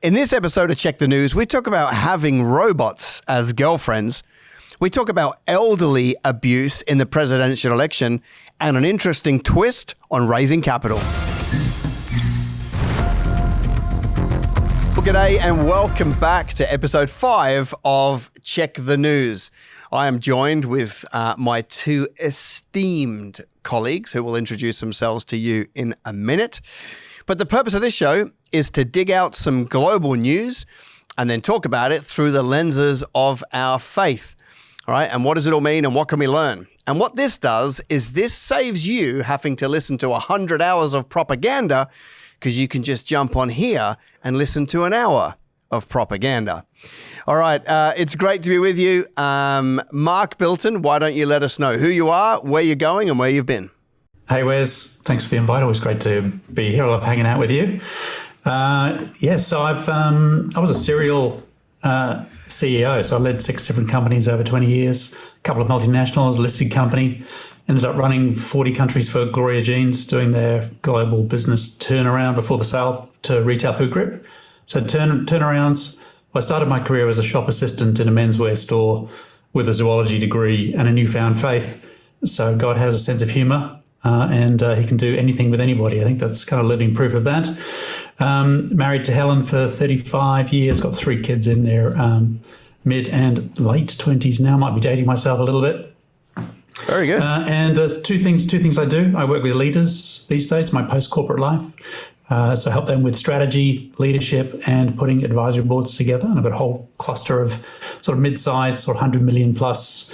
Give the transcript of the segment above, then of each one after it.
In this episode of Check the News, we talk about having robots as girlfriends. We talk about elderly abuse in the presidential election and an interesting twist on raising capital. Well, g'day and welcome back to episode 5 of Check the News. I am joined with my two esteemed colleagues who will introduce themselves to you in a minute. But the purpose of this show is to dig out some global news and then talk about it through the lenses of our faith. All right, and what does it all mean and what can we learn? And what this does is this saves you having to listen to 100 hours of propaganda because you can just jump on here and listen to an hour of propaganda. All right, it's great to be with you. Mark Bilton, why don't you let us know who you are, where you're going and where you've been? Hey Wes, thanks for the invite. Always great to be here. I love hanging out with you. So I was a serial CEO. So I led 6 different companies over 20 years, a couple of multinationals, a listed company, ended up running 40 countries for Gloria Jeans, doing their global business turnaround before the sale to Retail Food Group. So turnarounds. I started my career as a shop assistant in a menswear store with a zoology degree and a newfound faith. So God has a sense of humor. And he can do anything with anybody. I think that's kind of living proof of that. Married to Helen for 35 years, got 3 kids in their mid and late 20s now. Might be dating myself a little bit. Very good. And there's two things I do. I work with leaders these days, my post-corporate life. So I help them with strategy, leadership, and putting advisory boards together. And I've got a whole cluster of sort of mid-sized, sort of 100 million plus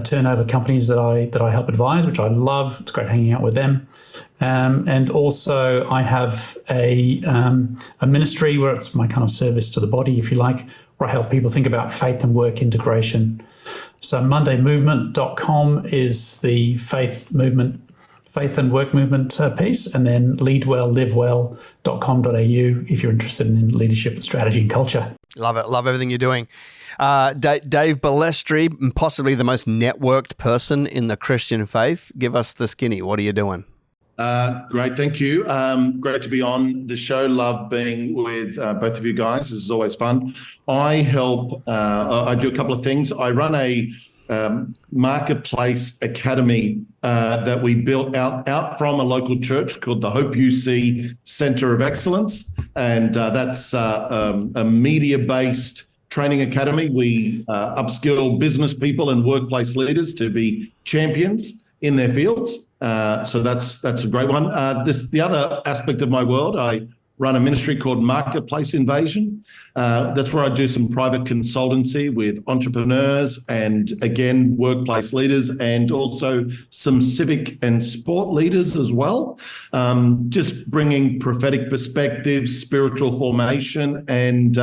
turnover companies that I help advise, which I love. It's great hanging out with them. And also I have a ministry where it's my kind of service to the body, if you like, where I help people think about faith and work integration. So mondaymovement.com is the faith and work movement piece, and then leadwelllivewell.com.au if you're interested in leadership, strategy and culture. Love it. Love everything you're doing. Dave Balestri, possibly the most networked person in the Christian faith. Give us the skinny. What are you doing? Great. Thank you. Great to be on the show. Love being with both of you guys. This is always fun. I do a couple of things. I run a marketplace academy that we built out from a local church called the Hope UC Center of Excellence. And that's a media-based training academy. We upskill business people and workplace leaders to be champions in their fields. So that's a great one. The other aspect of my world, I run a ministry called Marketplace Invasion. That's where I do some private consultancy with entrepreneurs and, again, workplace leaders and also some civic and sport leaders as well. Just bringing prophetic perspectives, spiritual formation, and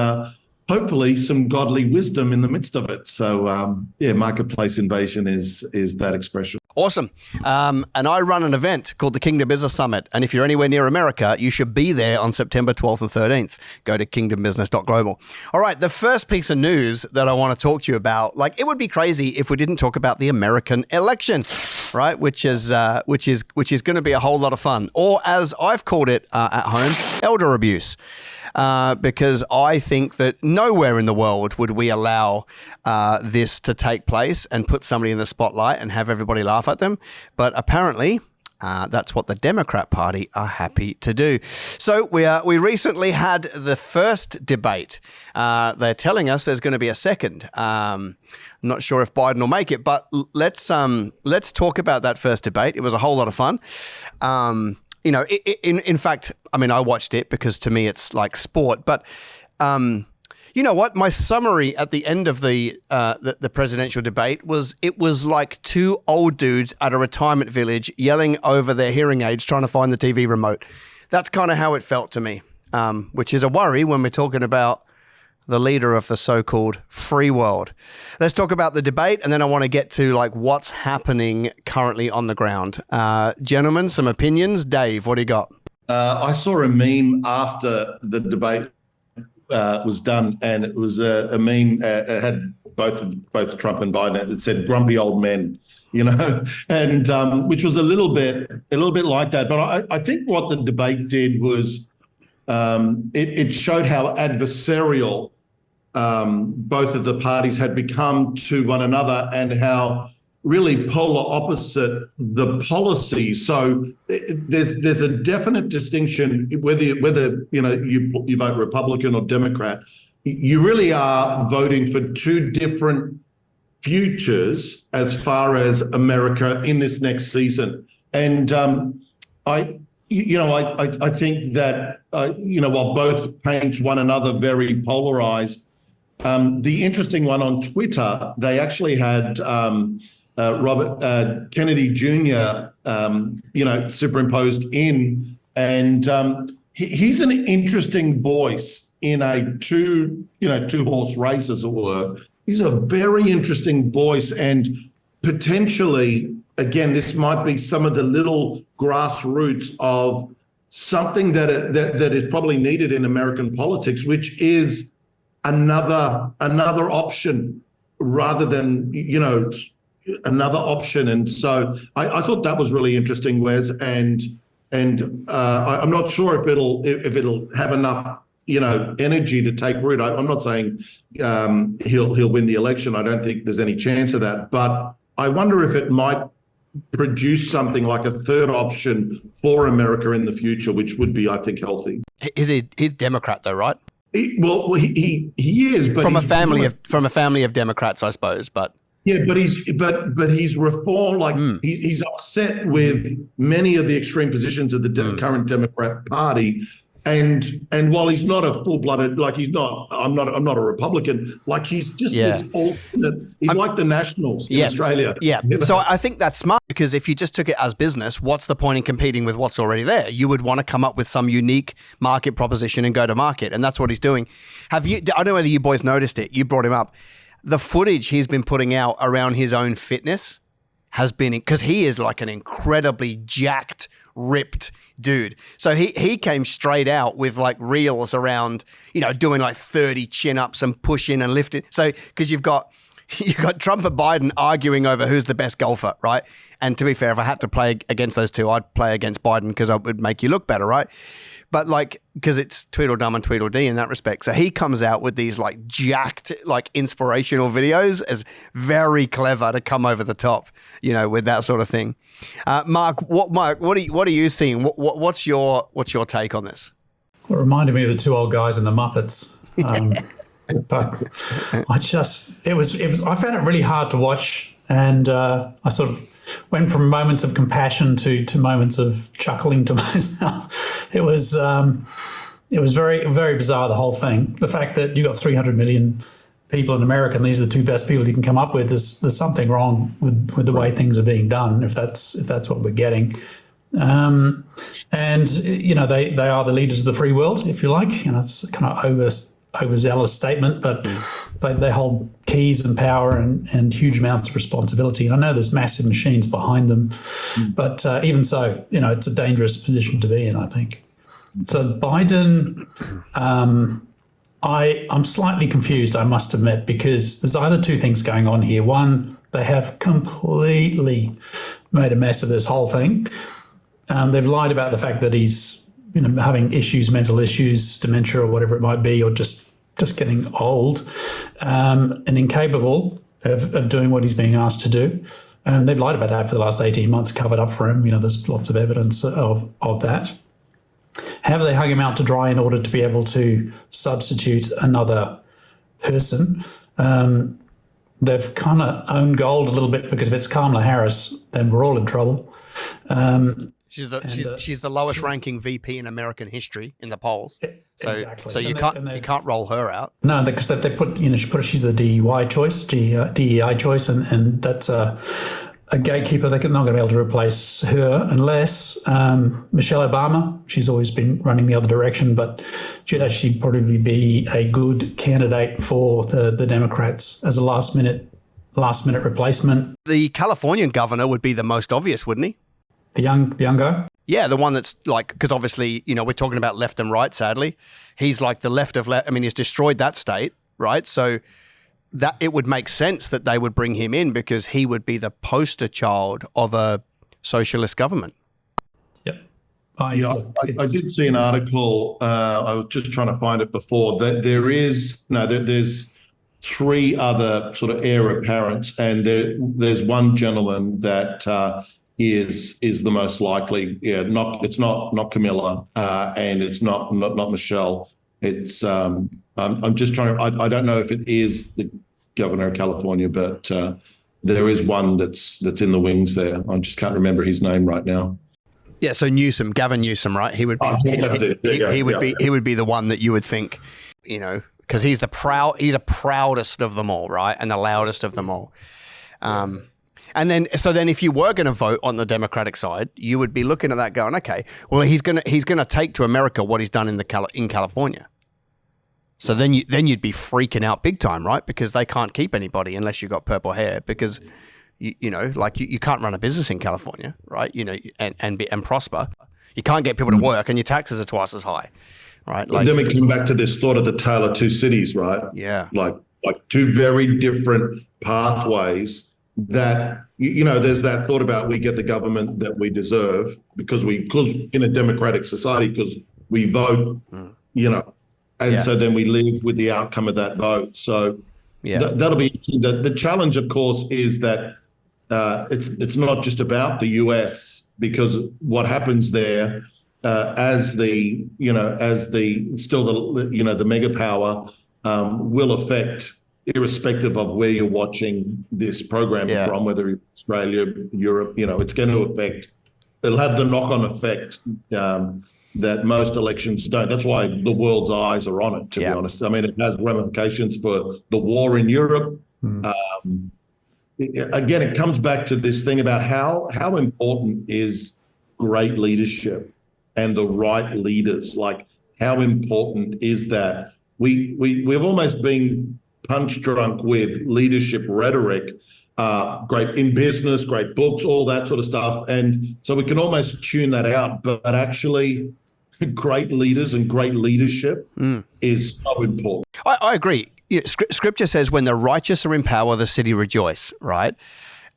hopefully some godly wisdom in the midst of it. So, Marketplace Invasion is that expression. Awesome. And I run an event called the Kingdom Business Summit. And if you're anywhere near America, you should be there on September 12th and 13th. Go to kingdombusiness.global. All right. The first piece of news that I want to talk to you about, it would be crazy if we didn't talk about the American election, right? Which is going to be a whole lot of fun. Or as I've called it at home, elder abuse. Because I think that nowhere in the world would we allow this to take place and put somebody in the spotlight and have everybody laugh at them. But apparently, that's what the Democrat Party are happy to do. So we recently had the first debate. They're telling us there's going to be a second. I'm not sure if Biden will make it, but let's talk about that first debate. It was a whole lot of fun. In fact, I mean, I watched it because to me it's like sport. But you know what? My summary at the end of the presidential debate was like 2 old dudes at a retirement village yelling over their hearing aids trying to find the TV remote. That's kind of how it felt to me, which is a worry when we're talking about the leader of the so-called free world. Let's talk about the debate, and then I want to get to what's happening currently on the ground. Gentlemen, some opinions. Dave, what do you got? I saw a meme after the debate was done, and it was a meme. It had both Trump and Biden. It said "grumpy old men," and which was a little bit like that. But I think what the debate did was it showed how adversarial both of the parties had become to one another, and how really polar opposite the policies. So there's a definite distinction whether you vote Republican or Democrat. You really are voting for two different futures as far as America in this next season. And I think that while both paint one another very polarized, the interesting one on Twitter, they actually had Robert Kennedy Jr. Superimposed in, and he's an interesting voice in a two-horse race, as it were. He's a very interesting voice, and potentially, again, this might be some of the little grassroots of something that is probably needed in American politics, which is another option rather than another option. And so I thought that was really interesting, Wes, and I'm not sure if it'll have enough energy to take root. I'm not saying he'll win the election. I don't think there's any chance of that. But I wonder if it might produce something like a third option for America in the future, which would be, I think, healthy. He's Democrat though, right? He is, but from a family of Democrats, I suppose. But yeah, but he's reformed. Like he's upset with many of the extreme positions of the current Democrat Party. And while he's not a full-blooded, like I'm not a Republican, like he's just this alternate, he's like the Nationals in Australia. Yeah. So I think that's smart, because if you just took it as business, what's the point in competing with what's already there? You would want to come up with some unique market proposition and go to market. And that's what he's doing. I don't know whether you boys noticed it. You brought him up. The footage he's been putting out around his own fitness has been, because he is like an incredibly jacked, ripped dude. So he came straight out with like reels around, doing like 30 chin-ups and pushing and lifting. So because you've got Trump and Biden arguing over who's the best golfer, right? And to be fair, if I had to play against those two, I'd play against Biden because it would make you look better, right? But because it's Tweedledum and Tweedledee in that respect. So he comes out with these like jacked, like inspirational videos as very clever to come over the top, with that sort of thing. Mark, what are you seeing? What's your take on this? Well, it reminded me of the two old guys in the Muppets. But I found it really hard to watch, and I sort of went from moments of compassion to moments of chuckling to myself. It was very, very bizarre, the whole thing. The fact that you got 300 million people in America, and these are the two best people you can come up with, there's something wrong with the way things are being done, if that's what we're getting. And they are the leaders of the free world, if you like. It's kind of overzealous statement, but they hold keys and power and huge amounts of responsibility. And I know there's massive machines behind them, but even so, it's a dangerous position to be in, I think. So Biden, I'm slightly confused, I must admit, because there's either two things going on here. One, they have completely made a mess of this whole thing. They've lied about the fact that he's having issues, mental issues, dementia or whatever it might be, or just getting old, and incapable of doing what he's being asked to do. They've lied about that for the last 18 months, covered up for him. There's lots of evidence of that. Have they hung him out to dry in order to be able to substitute another person? They've kind of owned gold a little bit, because if it's Kamala Harris, then we're all in trouble. She's the lowest ranking VP in American history in the polls. So exactly. So you can't roll her out. No, because they put she's the DEI choice, and that's a gatekeeper. They're not going to be able to replace her unless Michelle Obama. She's always been running the other direction, but she'd actually probably be a good candidate for the Democrats as a last minute replacement. The Californian governor would be the most obvious, wouldn't he? The young guy? Yeah, the one that's because obviously, we're talking about left and right, sadly. He's like the left of left. I mean, he's destroyed that state, right? So that it would make sense that they would bring him in, because he would be the poster child of a socialist government. Yep. Yeah, I did see an article. I was just trying to find it before that there's three other sort of heir apparents, and there's one gentleman that is the most likely. Yeah, it's not Camilla, and it's not Michelle. It's I'm just trying to. I don't know if it is the governor of California, but there is one that's in the wings there. I just can't remember his name right now. Yeah, so Newsom, Gavin Newsom, right? He would be. He would be the one that you would think, because he's the proudest of them all, right, and the loudest of them all. And then if you were going to vote on the Democratic side, you would be looking at that, going, okay, well, he's gonna take to America what he's done in California. So then you'd be freaking out big time, right? Because they can't keep anybody unless you've got purple hair, because you can't run a business in California, right? And prosper. You can't get people to work, and your taxes are twice as high, right? Then we come back to this thought of the tale of two cities, right? Yeah. Like two very different pathways that, there's that thought about we get the government that we deserve because in a democratic society, because we vote, and so then we live with the outcome of that vote. So that'll be interesting. The challenge, of course, is that it's not just about the US, because what happens there as the mega power will affect, irrespective of where you're watching this program from, whether it's Australia, Europe, it's going to affect. It'll have the knock-on effect that most elections don't. That's why the world's eyes are on it, to be honest. I mean, it has ramifications for the war in Europe. Again, it comes back to this thing about how important is great leadership and the right leaders. Like, how important is that? We've almost been punch drunk with leadership rhetoric, great in business, great books, all that sort of stuff. And so we can almost tune that out, but actually great leaders and great leadership is so important. I agree. Scripture says when the righteous are in power, the city rejoice, right?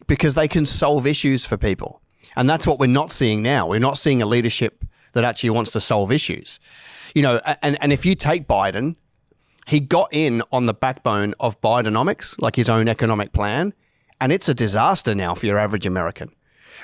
Because they can solve issues for people. And that's what we're not seeing now. We're not seeing a leadership that actually wants to solve issues. And if you take Biden, he got in on the backbone of Bidenomics, like his own economic plan, and it's a disaster now for your average American.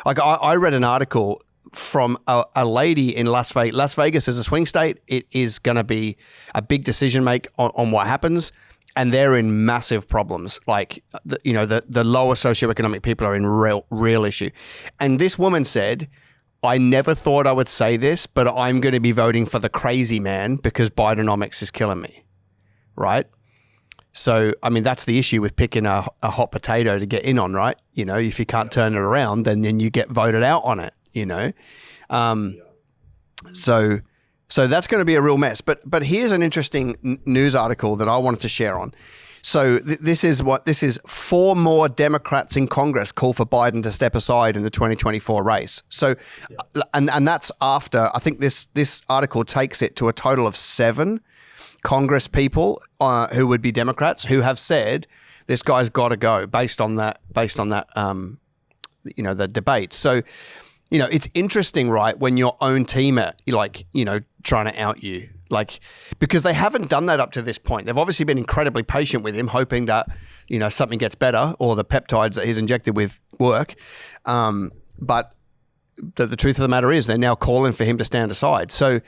Like I read an article from a lady in Las Vegas. Las Vegas is a swing state. It is going to be a big decision make on what happens, and they're in massive problems. Like the lower socioeconomic people are in real issue. And this woman said, I never thought I would say this, but I'm going to be voting for the crazy man because Bidenomics is killing me. Right? So, I mean, that's the issue with picking a hot potato to get in on, right? If you can't turn it around, then you get voted out on it, So that's going to be a real mess. But here's an interesting news article that I wanted to share on. So this is 4 more Democrats in Congress call for Biden to step aside in the 2024 race. So, and that's after, I think this article takes it to a total of 7 Congress people who would be Democrats who have said this guy's got to go based on that the debate. So it's interesting, right, when your own team are trying to out you, because they haven't done that up to this point. They've obviously been incredibly patient with him, hoping that something gets better or the peptides that he's injected with work, but the truth of the matter is they're now calling for him to stand aside. So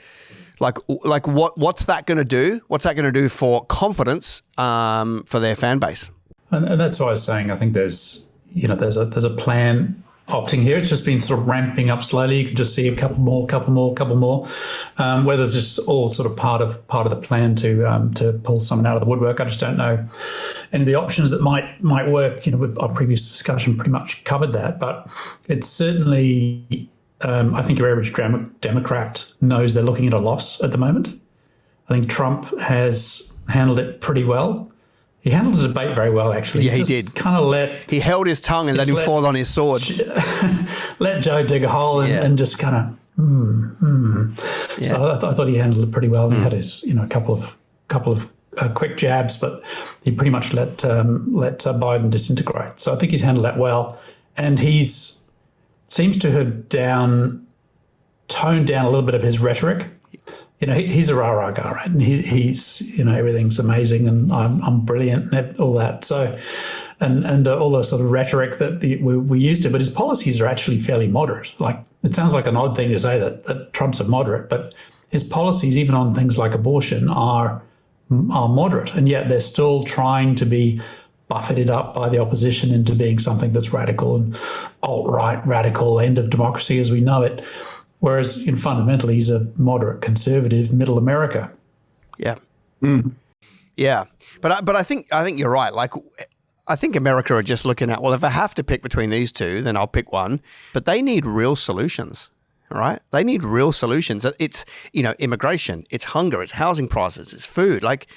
what's that going to do? What's that going to do for confidence for their fan base? And that's what I was saying. I think there's a plan opting here. It's just been sort of ramping up slowly. You can just see a couple more. Whether it's just all sort of part of the plan to pull someone out of the woodwork, I just don't know. And the options that might work, with our previous discussion, pretty much covered that. But it's certainly. I think your average Democrat knows they're looking at a loss at the moment. I think Trump has handled it pretty well. He handled the debate very well, actually. Yeah, he did. He held his tongue and let him fall on his sword. Let Joe dig a hole and just kind of, Yeah. So I thought he handled it pretty well. He had his, couple of quick jabs, but he pretty much let Biden disintegrate. So I think he's handled that well, and seems to have toned down a little bit of his rhetoric. He's a rah-rah guy, right? And he's everything's amazing and I'm brilliant and all that. So, and all the sort of rhetoric that we used to, but his policies are actually fairly moderate. Like, it sounds like an odd thing to say that Trump's a moderate, but his policies, even on things like abortion, are moderate, and yet they're still trying to be buffeted up by the opposition into being something that's radical and alt-right, radical, end of democracy as we know it. Whereas fundamentally, he's a moderate conservative, middle America. Yeah, yeah. But I think you're right. Like, I think America are just looking at, well, if I have to pick between these two, then I'll pick one. But they need real solutions, right? They need real solutions. It's immigration, it's hunger, it's housing prices, it's food. Like,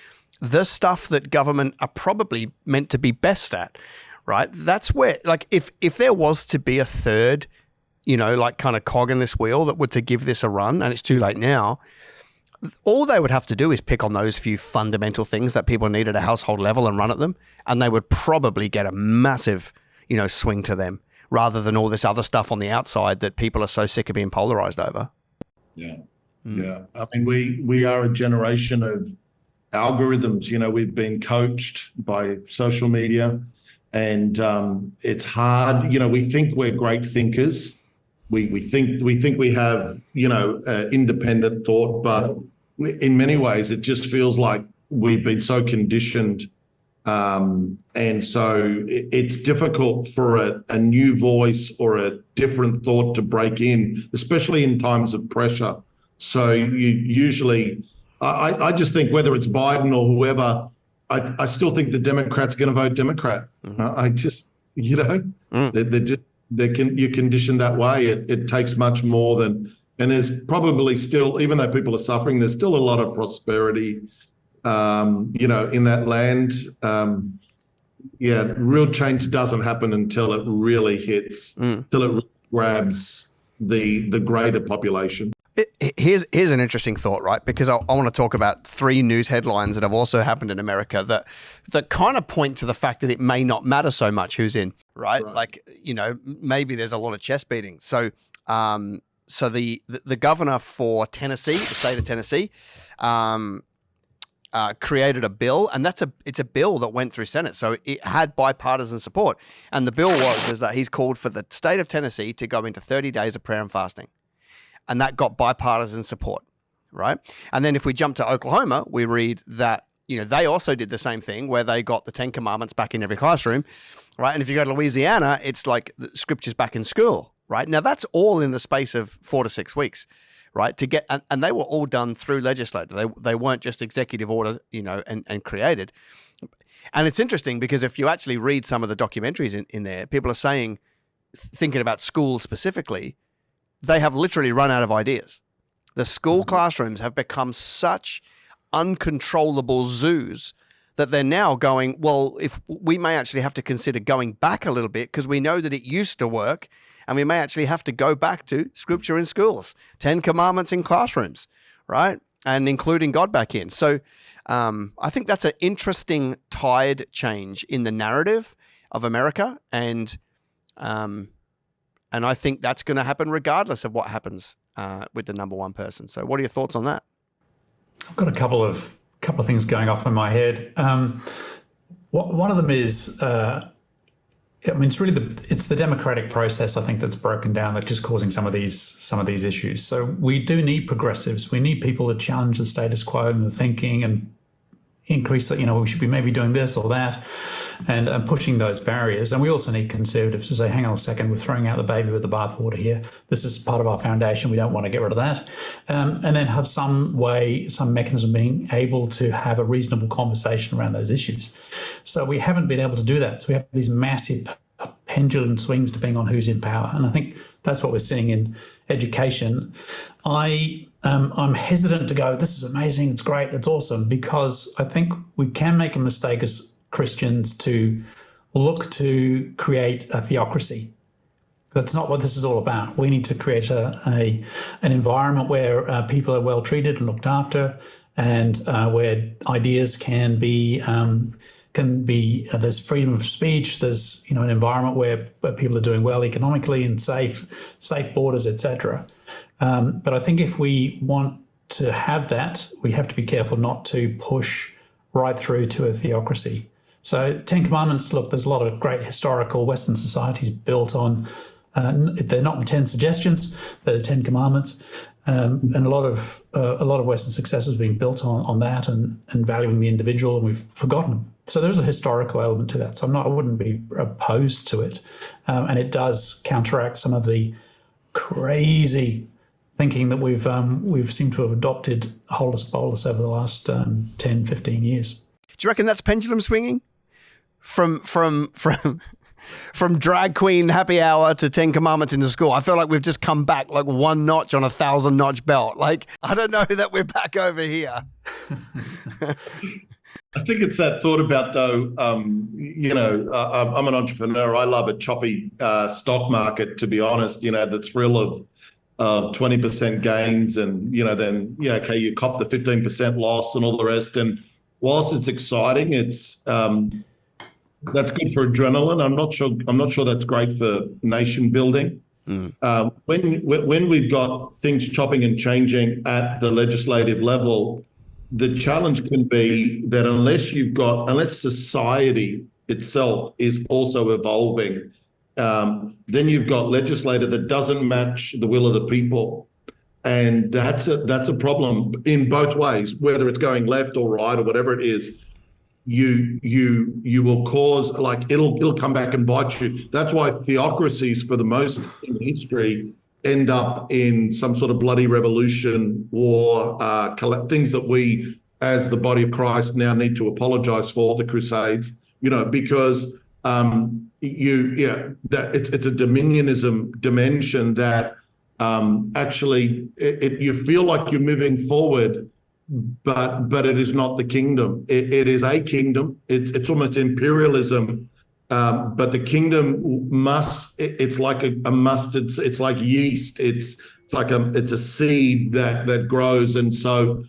the stuff that government are probably meant to be best at, right? That's where, like, if there was to be a third, like, kind of cog in this wheel that were to give this a run, and it's too late now, all they would have to do is pick on those few fundamental things that people need at a household level and run at them, and they would probably get a massive, swing to them, rather than all this other stuff on the outside that people are so sick of being polarized over. Yeah. Yeah. I mean, we are a generation of algorithms. We've been coached by social media, and it's hard. We think we're great thinkers. We think we have independent thought, but in many ways it just feels like we've been so conditioned, and so it's difficult for a new voice or a different thought to break in, especially in times of pressure. So you usually, I just think whether it's Biden or whoever, I still think the Democrats are going to vote Democrat. I just, you're conditioned that way. It takes much more than, and there's probably still, even though people are suffering, there's still a lot of prosperity, in that land. Real change doesn't happen until it really hits, till it really grabs the greater population. Here's an interesting thought, right? Because I want to talk about 3 news headlines that have also happened in America that kind of point to the fact that it may not matter so much who's in, right? Like, maybe there's a lot of chest beating. So the governor for Tennessee, the state of Tennessee, created a bill, and it's a bill that went through Senate, so it had bipartisan support. And the bill was that he's called for the state of Tennessee to go into 30 days of prayer and fasting. And that got bipartisan support, right? And then if we jump to Oklahoma, we read that, they also did the same thing where they got the 10 Commandments back in every classroom, right? And if you go to Louisiana, it's like the scriptures back in school, right? Now, that's all in the space of 4 to 6 weeks, right? To get, and they were all done through legislature. They weren't just executive order, and created. And it's interesting because if you actually read some of the documentaries in there, people are saying, thinking about schools specifically, they have literally run out of ideas. The school classrooms have become such uncontrollable zoos that they're now going, well, if we may actually have to consider going back a little bit because we know that it used to work, and we may actually have to go back to scripture in schools, 10 Commandments in classrooms, right? And including God back in. So I think that's an interesting tide change in the narrative of America, and I think that's going to happen regardless of what happens with the number one person. So what are your thoughts on that? I've got a couple of things going off in my head. One of them is, it's the democratic process, I think, that's broken down, that's just causing some of these issues. So we do need progressives. We need people to challenge the status quo and the thinking and increase that, we should be maybe doing this or that, and pushing those barriers. And we also need conservatives to say, hang on a second, we're throwing out the baby with the bathwater here. This is part of our foundation. We don't want to get rid of that. And then have some mechanism being able to have a reasonable conversation around those issues. So we haven't been able to do that. So we have these massive pendulum swings depending on who's in power. And I think that's what we're seeing in education. I'm hesitant to go, this is amazing, it's great, it's awesome, because I think we can make a mistake as Christians to look to create a theocracy. That's not what this is all about. We need to create an environment where people are well treated and looked after, and where ideas can be there's freedom of speech. There's an environment where people are doing well economically and safe borders, etc. But I think if we want to have that, we have to be careful not to push right through to a theocracy. So 10 Commandments, look, there's a lot of great historical Western societies built on, they're not the 10 suggestions, they're the 10 Commandments. And a lot of Western success has been built on that and valuing the individual, and we've forgotten them. So there's a historical element to that. So I wouldn't be opposed to it. And it does counteract some of the crazy thinking that we've seemed to have adopted holus bolus over the last 10, 15 years. Do you reckon that's pendulum swinging? From drag queen happy hour to 10 Commandments into school. I feel like we've just come back like one notch on a 1,000-notch belt. Like, I don't know that we're back over here. I think it's that thought about, though, I'm an entrepreneur. I love a choppy stock market, to be honest. The thrill of 20% gains and, okay, you cop the 15% loss and all the rest. And whilst it's exciting, it's that's good for adrenaline. I'm not sure that's great for nation building. When we've got things chopping and changing at the legislative level, the challenge can be that unless society itself is also evolving, then you've got legislator that doesn't match the will of the people. And that's a problem in both ways, whether it's going left or right or whatever it is. You will cause, like, it'll come back and bite you. That's why theocracies, for the most in history, end up in some sort of bloody revolution, war, things that we, as the body of Christ, now need to apologize for, the Crusades, because that it's a dominionism dimension that actually you feel like you're moving forward, but it is not the kingdom. It is a kingdom. It's almost imperialism. But the kingdom it's like a mustard, it's like yeast. It's a seed that grows. And so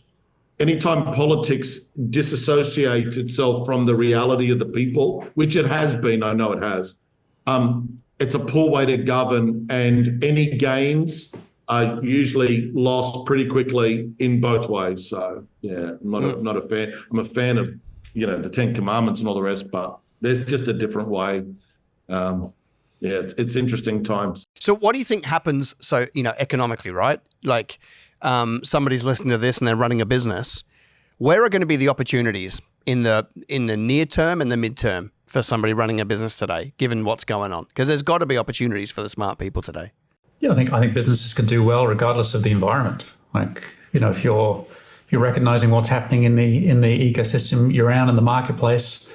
anytime politics disassociates itself from the reality of the people, which it has been, I know it has, it's a poor way to govern, and any gains are usually lost pretty quickly in both ways. So yeah, I'm not a fan. I'm a fan of, the 10 Commandments and all the rest, but there's just a different way. It's interesting times. So what do you think happens? So, economically, right? Like somebody's listening to this and they're running a business. Where are going to be the opportunities in the near term and the midterm for somebody running a business today, given what's going on? Because there's got to be opportunities for the smart people today. Yeah, I think businesses can do well regardless of the environment. Like, if you're recognizing what's happening in the ecosystem you're around in the marketplace,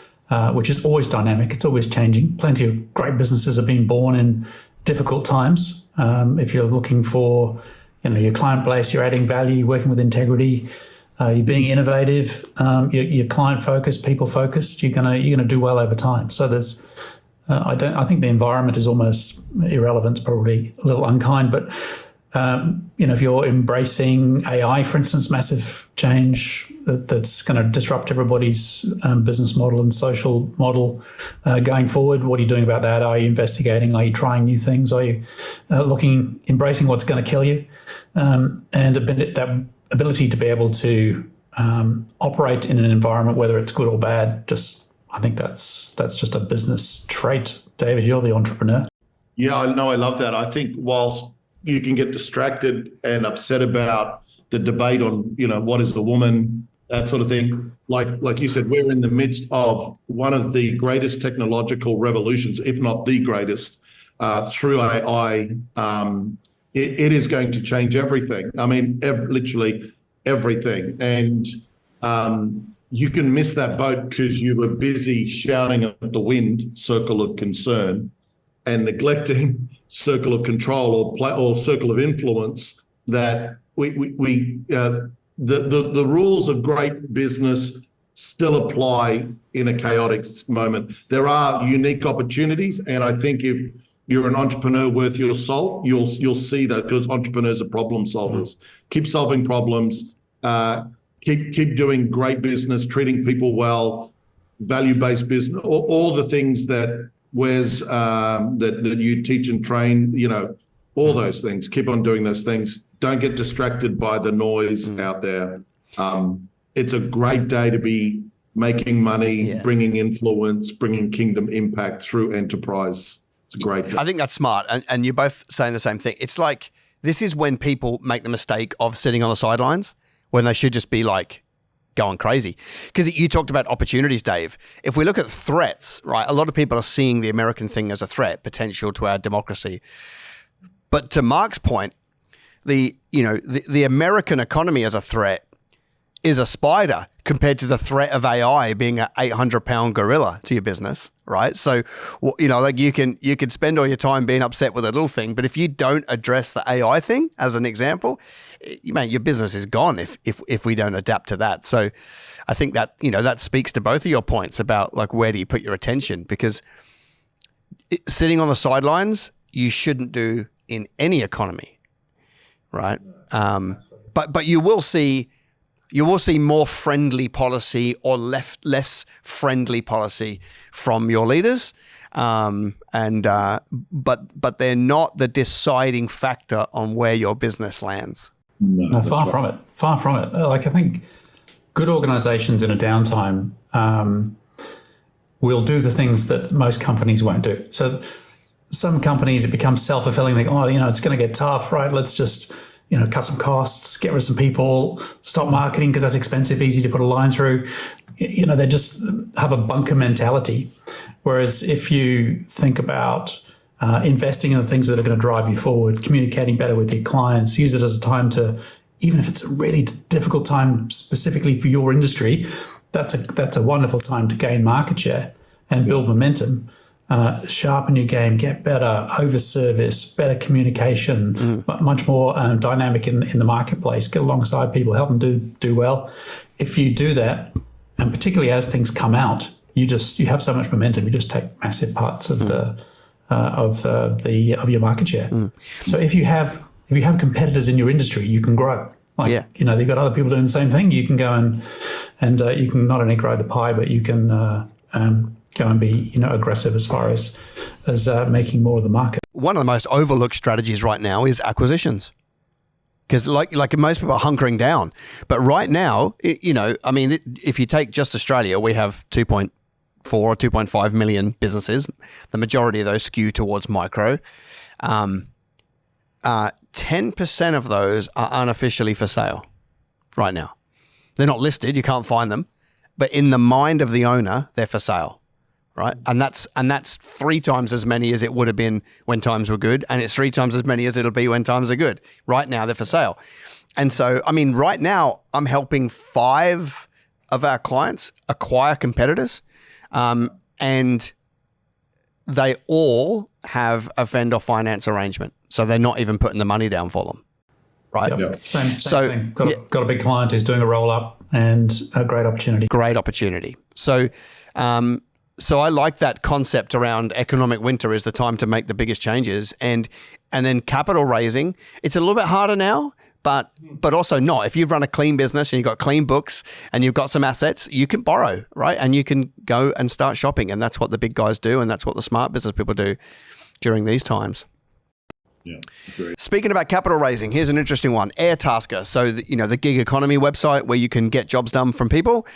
which is always dynamic, it's always changing. Plenty of great businesses have been born in difficult times. If you're looking for, your client base, you're adding value, working with integrity, you're being innovative, you're client focused, people focused, you're gonna do well over time. So there's, I think the environment is almost irrelevant. It's probably a little unkind, but if you're embracing AI, for instance, massive change that's going to disrupt everybody's business model and social model going forward, what are you doing about that? Are you investigating? Are you trying new things? Are you embracing what's going to kill you? And that ability to be able to operate in an environment, whether it's good or bad, I think that's just a business trait. David, you're the entrepreneur. Yeah, I know. I love that. I think whilst you can get distracted and upset about the debate on, what is a woman, that sort of thing. Like you said, we're in the midst of one of the greatest technological revolutions, if not the greatest, through AI. It is going to change everything. I mean, literally everything. And you can miss that boat because you were busy shouting at the wind, circle of concern, and neglecting circle of control or circle of influence. That the rules of great business still apply in a chaotic moment. There are unique opportunities, and I think if you're an entrepreneur worth your salt, you'll see that, because entrepreneurs are problem solvers. Keep solving problems. Keep doing great business, treating people well, value-based business, all the things that that you teach and train, all those things. Keep on doing those things. Don't get distracted by the noise out there. It's a great day to be making money, bringing influence, bringing kingdom impact through enterprise. It's a great day. I think that's smart. And you're both saying the same thing. It's like, this is when people make the mistake of sitting on the sidelines when they should just be like going crazy. Because you talked about opportunities, Dave. If we look at threats, right, a lot of people are seeing the American thing as a threat, potential to our democracy. But to Mark's point, the American economy as a threat is a spider compared to the threat of AI being an 800-pound gorilla to your business, right? So, like you can spend all your time being upset with a little thing, but if you don't address the AI thing, as an example, your business is gone if we don't adapt to that. So, I think that that speaks to both of your points about like where do you put your attention, because sitting on the sidelines you shouldn't do in any economy, right? But you will see more friendly policy or less friendly policy from your leaders, but they're not the deciding factor on where your business lands. No, far from it. Far from it. Like, I think good organizations in a downtime will do the things that most companies won't do. So some companies, it becomes self-fulfilling. They go, it's going to get tough, right? Let's just cut some costs, get rid of some people, stop marketing because that's expensive, easy to put a line through. They just have a bunker mentality. Whereas if you think about investing in the things that are going to drive you forward, communicating better with your clients, use it as a time to, even if it's a really difficult time specifically for your industry, that's a wonderful time to gain market share and build momentum. Sharpen your game, get better over-service, better communication, much more dynamic in the marketplace, get alongside people, help them do well. If you do that, and particularly as things come out, you have so much momentum, you just take massive parts of your market share. So if you have competitors in your industry, you can grow. They've got other people doing the same thing. You can go and you can not only grow the pie, but you can go and be aggressive as far as making more of the market. One of the most overlooked strategies right now is acquisitions, because like most people are hunkering down, but right now, if you take just Australia, we have 2.4 or 2.5 million businesses. The majority of those skew towards micro. 10% of those are unofficially for sale right now. They're not listed, you can't find them, but in the mind of the owner, they're for sale. Right. And that's 3 times as many as it would have been when times were good. And it's 3 times as many as it'll be when times are good. Right now, they're for sale. And so, right now, I'm helping 5 of our clients acquire competitors. And they all have a vendor finance arrangement. So they're not even putting the money down for them. Right. Yep. Same thing. Got a big client who's doing a roll up and a great opportunity. Great opportunity. So, so I like that concept around economic winter is the time to make the biggest changes, and then capital raising. It's a little bit harder now, but also not. If you've run a clean business and you've got clean books and you've got some assets, you can borrow, right? And you can go and start shopping, and that's what the big guys do, and that's what the smart business people do during these times. Yeah, great. Speaking about capital raising, here's an interesting one. Airtasker, so the gig economy website where you can get jobs done from people.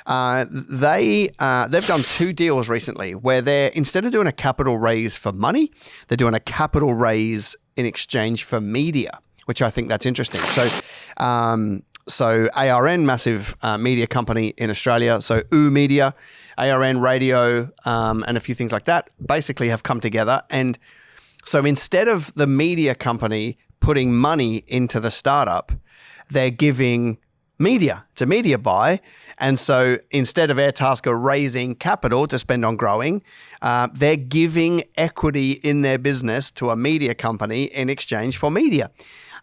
They've done 2 deals recently where they're, instead of doing a capital raise for money, they're doing a capital raise in exchange for media, which I think that's interesting. So ARN, massive media company in Australia, so Media, ARN Radio, and a few things like that, basically have come together. And so instead of the media company putting money into the startup, they're giving media to media buy. And so instead of Airtasker raising capital to spend on growing, they're giving equity in their business to a media company in exchange for media.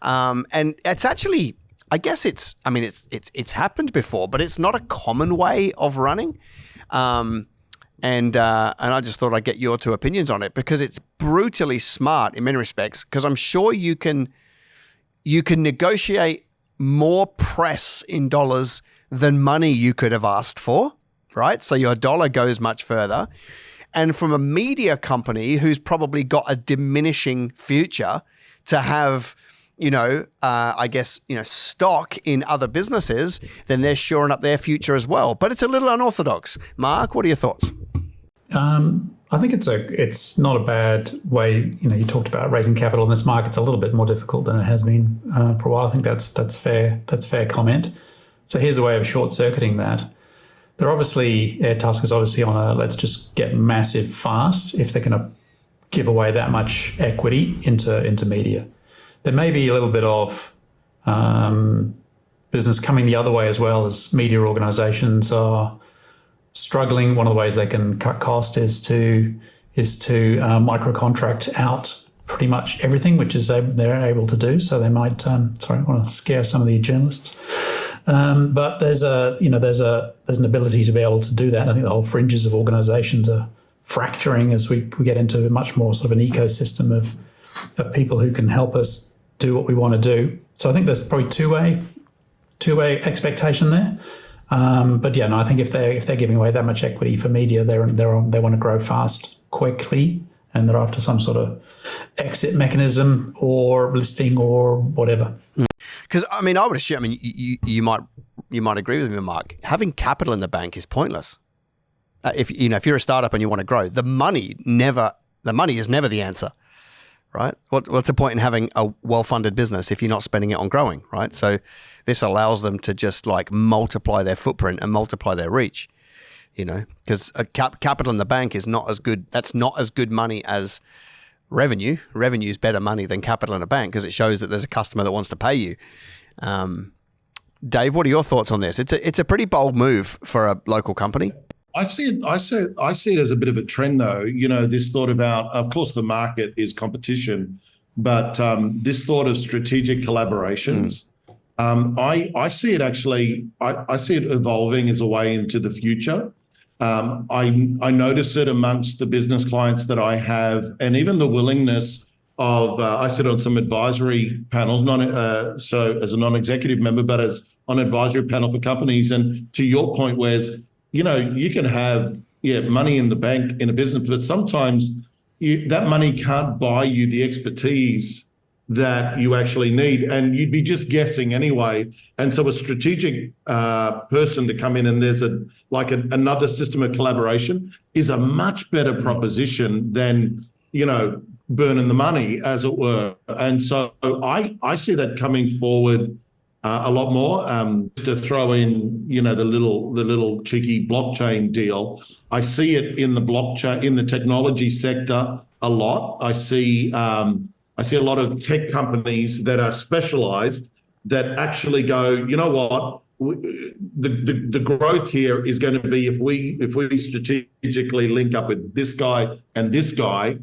And it's actually, I guess it's happened before, but it's not a common way of running. And I just thought I'd get your 2 opinions on it, because it's brutally smart in many respects, because I'm sure you can negotiate more press in dollars than money you could have asked for, right? So your dollar goes much further. And from a media company who's probably got a diminishing future, to have I guess, stock in other businesses, then they're shoring up their future as well. But it's a little unorthodox. Mark, what are your thoughts? I think it's not a bad way. You talked about raising capital in this market. It's a little bit more difficult than it has been for a while. I think that's fair. That's fair comment. So here's a way of short-circuiting that. Airtasker's obviously on a let's just get massive fast if they're going to give away that much equity into media. There may be a little bit of business coming the other way as well, as media organizations are struggling. One of the ways they can cut cost is to micro contract out pretty much everything, which is they're able to do. So they might. I want to scare some of the journalists, but there's an ability to be able to do that. I think the whole fringes of organizations are fracturing as we get into much more sort of an ecosystem of people who can help us do what we want to do. So I think there's probably two-way expectation there. But yeah, no, I think if they're giving away that much equity for media, they want to grow fast, quickly, and they're after some sort of exit mechanism or listing or whatever. Because I would assume, you might agree with me, Mark. Having capital in the bank is pointless. If you're a startup and you want to grow, the money is never the answer, right? What's the point in having a well-funded business if you're not spending it on growing, right? So this allows them to just multiply their footprint and multiply their reach, because capital in the bank is not as good. That's not as good money as revenue. Revenue is better money than capital in a bank because it shows that there's a customer that wants to pay you. Dave, what are your thoughts on this? It's a pretty bold move for a local company. I see it as a bit of a trend, though. This thought about, of course, the market is competition, but this thought of strategic collaborations, I see it actually. I see it evolving as a way into the future. I notice it amongst the business clients that I have, and even the willingness of. I sit on some advisory panels, so as a non-executive member, but as on advisory panel for companies. And to your point, Wes, you can have money in the bank in a business, but sometimes that money can't buy you the expertise that you actually need, and you'd be just guessing anyway. And so a strategic person to come in and there's another system of collaboration is a much better proposition than burning the money, as it were. And so I see that coming forward a lot more. To throw in, the little cheeky blockchain deal, I see it in the blockchain, in the technology sector a lot. I see a lot of tech companies that are specialized that actually go, you know what, the growth here is going to be if we strategically link up with this guy and this guy.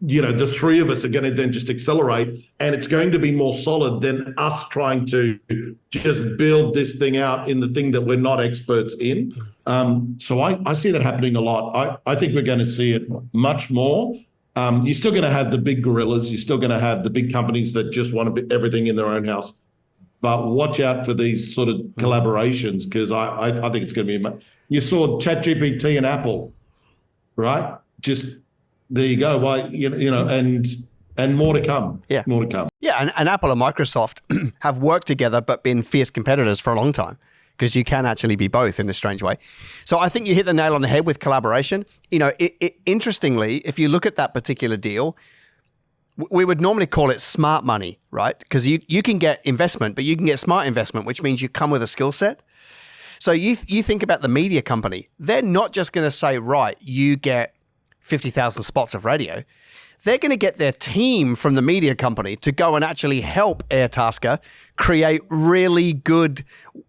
The three of us are going to then just accelerate, and it's going to be more solid than us trying to just build this thing out in the thing that we're not experts in. So I see that happening a lot. I think we're going to see it much more. You're still going to have the big gorillas. You're still going to have the big companies that just want to be everything in their own house. But watch out for these sort of collaborations, because I think it's going to be. You saw ChatGPT and Apple, right? Just. There you go. Why, and more to come. Yeah. More to come. Yeah. And Apple and Microsoft have worked together, but been fierce competitors for a long time, because you can actually be both in a strange way. So I think you hit the nail on the head with collaboration. Interestingly, if you look at that particular deal, we would normally call it smart money, right? Because you can get investment, but you can get smart investment, which means you come with a skill set. So you think about the media company. They're not just going to say, right, you get 50,000 spots of radio. They're going to get their team from the media company to go and actually help Airtasker create really good,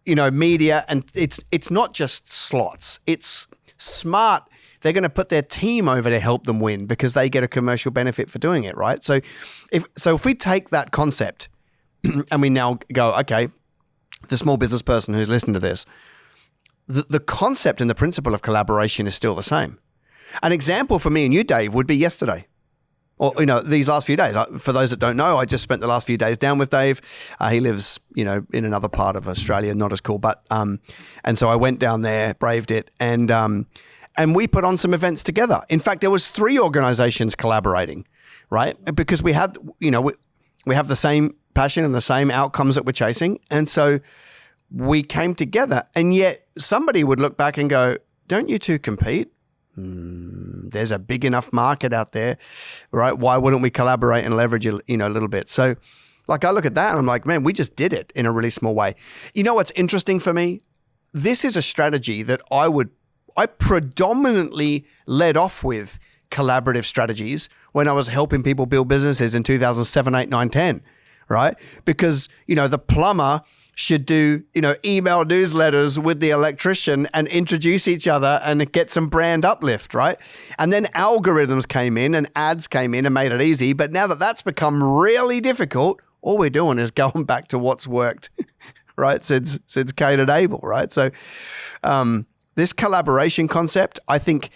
media. And it's not just slots. It's smart. They're going to put their team over to help them win because they get a commercial benefit for doing it, right? So if we take that concept and we now go, okay, the small business person who's listening to this, the concept and the principle of collaboration is still the same. An example for me and you, Dave, would be yesterday. Or, these last few days. For those that don't know, I just spent the last few days down with Dave. He lives, in another part of Australia, not as cool. But, and so I went down there, braved it, and we put on some events together. In fact, there was 3 organizations collaborating, right? Because we had, we have the same passion and the same outcomes that we're chasing. And so we came together, and yet somebody would look back and go, don't you two compete? There's a big enough market out there, right? Why wouldn't we collaborate and leverage a little bit? So like I look at that and I'm like, man, we just did it in a really small way. You know what's interesting for me? This is a strategy that I predominantly led off with collaborative strategies when I was helping people build businesses in 2007, 8, 9, 10, right? Because, the plumber should do, email newsletters with the electrician and introduce each other and get some brand uplift, right? And then algorithms came in and ads came in and made it easy. But now that that's become really difficult, all we're doing is going back to what's worked, right? Since Cain and Abel, right? So this collaboration concept, I think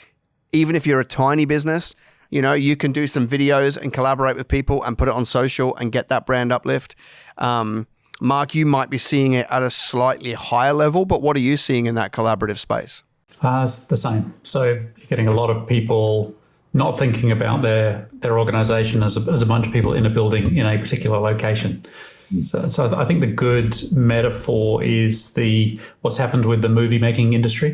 even if you're a tiny business, you can do some videos and collaborate with people and put it on social and get that brand uplift. Mark, you might be seeing it at a slightly higher level, but what are you seeing in that collaborative space? It's the same. So you're getting a lot of people not thinking about their organization as a bunch of people in a building in a particular location. So I think the good metaphor is what's happened with the movie making industry.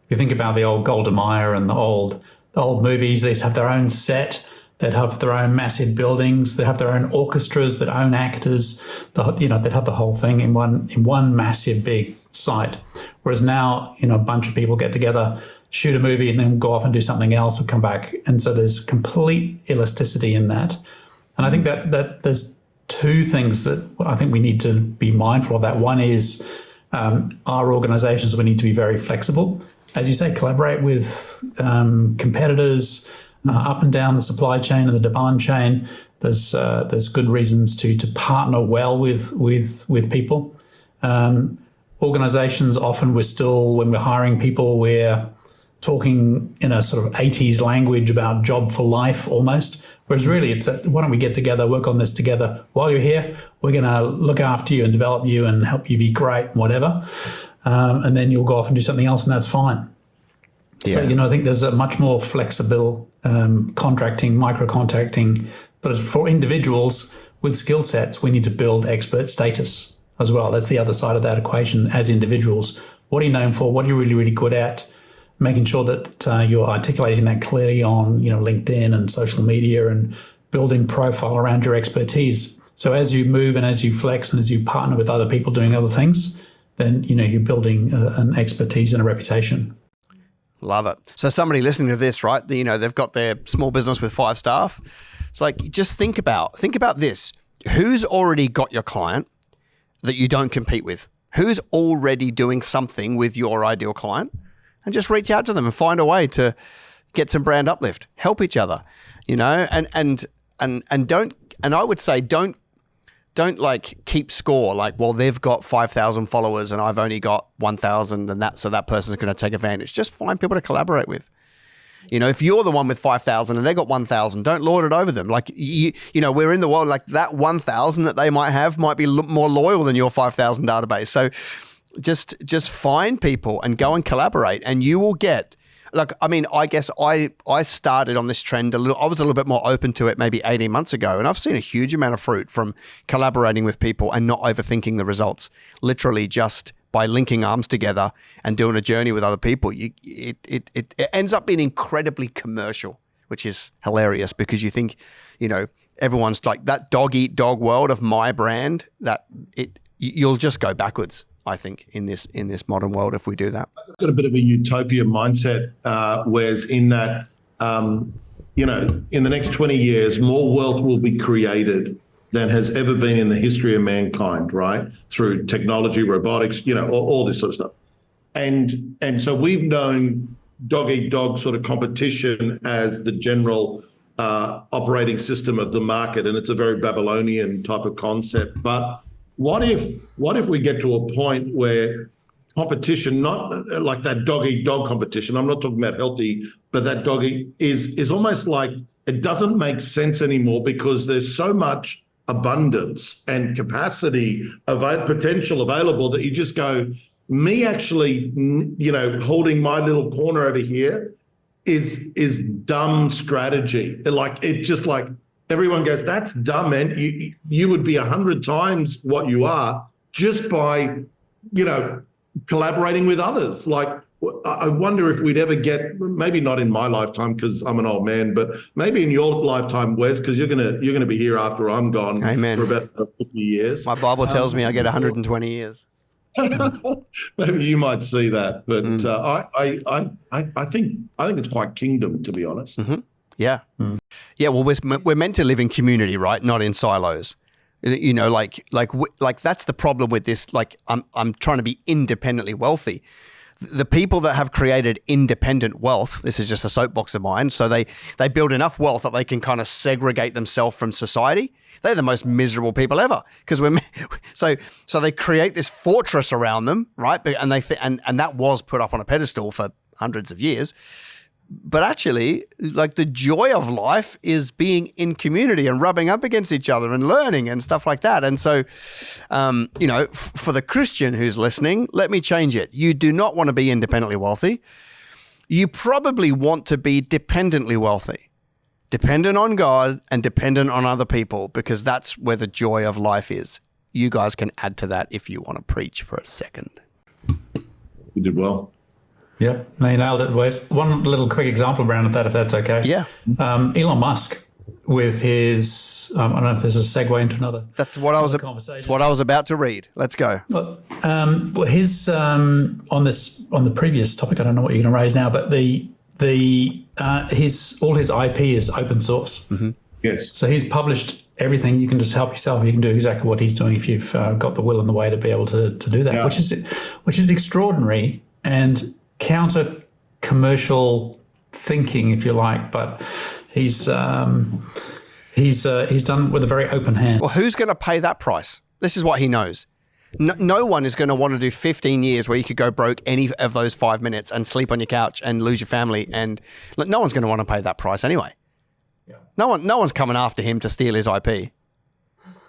If you think about the old Golda Meir and the old movies, they used to have their own set. They'd have their own massive buildings. They'd have their own orchestras that own actors. They'd have the whole thing in one massive big site. Whereas now, a bunch of people get together, shoot a movie, and then go off and do something else or come back. And so there's complete elasticity in that. And I think that there's two things that I think we need to be mindful of. That one is our organizations, we need to be very flexible. As you say, collaborate with competitors, up and down the supply chain and the demand chain. There's good reasons to partner well with people. Organizations, often when we're hiring people, we're talking in a sort of 80s language about job for life almost. Whereas really it's why don't we get together, work on this together. While you're here, we're going to look after you and develop you and help you be great, whatever. And then you'll go off and do something else, and that's fine. Yeah. So, I think there's a much more flexible contracting, micro-contracting. But for individuals with skill sets, we need to build expert status as well. That's the other side of that equation as individuals. What are you known for? What are you really, really good at? Making sure that you're articulating that clearly on, LinkedIn and social media and building profile around your expertise. So as you move and as you flex and as you partner with other people doing other things, then, you're building an expertise and a reputation. Love it. So somebody listening to this, right, they've got their small business with 5 staff. It's like, just think about this. Who's already got your client that you don't compete with? Who's already doing something with your ideal client? And just reach out to them and find a way to get some brand uplift, help each other, and don't, and I would say don't like keep score like, well, they've got 5,000 followers and I've only got 1,000 and so that person's going to take advantage. Just find people to collaborate with. If you're the one with 5,000 and they got 1,000, don't lord it over them. Like, we're in the world, like that 1,000 that they might have might be more loyal than your 5,000 database. So just find people and go and collaborate, and you will get, I guess I started on this trend I was a little bit more open to it maybe 18 months ago, and I've seen a huge amount of fruit from collaborating with people and not overthinking the results. Literally just by linking arms together and doing a journey with other people, it ends up being incredibly commercial, which is hilarious because you think, everyone's like that dog eat dog world of my brand, you'll just go backwards. I think in this modern world, if we do that. I've got a bit of a utopia mindset, whereas in that, in the next 20 years, more wealth will be created than has ever been in the history of mankind, right? Through technology, robotics, all this sort of stuff. And so we've known dog eat dog sort of competition as the general operating system of the market, and it's a very Babylonian type of concept. But what if we get to a point where competition, not like that dog eat dog competition, I'm not talking about healthy, but that dog eat is almost like it doesn't make sense anymore because there's so much abundance and capacity of potential available that you just go, me actually, holding my little corner over here is dumb strategy. Like, it just like, everyone goes, that's dumb, man. You would be 100 times what you are just by, collaborating with others. Like, I wonder if we'd ever get, maybe not in my lifetime because I'm an old man, but maybe in your lifetime, Wes, because you're gonna be here after I'm gone. Amen. For about 50 years. My Bible tells me I get 120 years. Maybe you might see that, but I think it's quite kingdom, to be honest. Mm-hmm. Yeah, yeah. Well, we're meant to live in community, right? Not in silos. Like that's the problem with this. Like, I'm trying to be independently wealthy. The people that have created independent wealth, this is just a soapbox of mine, so they build enough wealth that they can kind of segregate themselves from society. They're the most miserable people ever because so they create this fortress around them, right? And and that was put up on a pedestal for hundreds of years. But actually, like, the joy of life is being in community and rubbing up against each other and learning and stuff like that. And so, for the Christian who's listening, let me change it. You do not want to be independently wealthy. You probably want to be dependently wealthy, dependent on God and dependent on other people, because that's where the joy of life is. You guys can add to that if you want to preach for a second. You did well. Yeah, no, you nailed it, Wes. One little quick example around that, if that's okay. Yeah. Elon Musk with his, I don't know if there's a segue into another. That's what I was about to read. Let's go. His on the previous topic, I don't know what you're going to raise now, but all his IP is open source. Mm-hmm. Yes. So he's published everything. You can just help yourself. You can do exactly what he's doing if you've got the will and the way to be able to do that, which is extraordinary and counter commercial thinking, if you like, but he's done it with a very open hand. Well, who's going to pay that price? This is what he knows. No one is going to want to do 15 years where you could go broke any of those 5 minutes and sleep on your couch and lose your family, and no one's going to want to pay that price anyway. Yeah. No one's coming after him to steal his IP.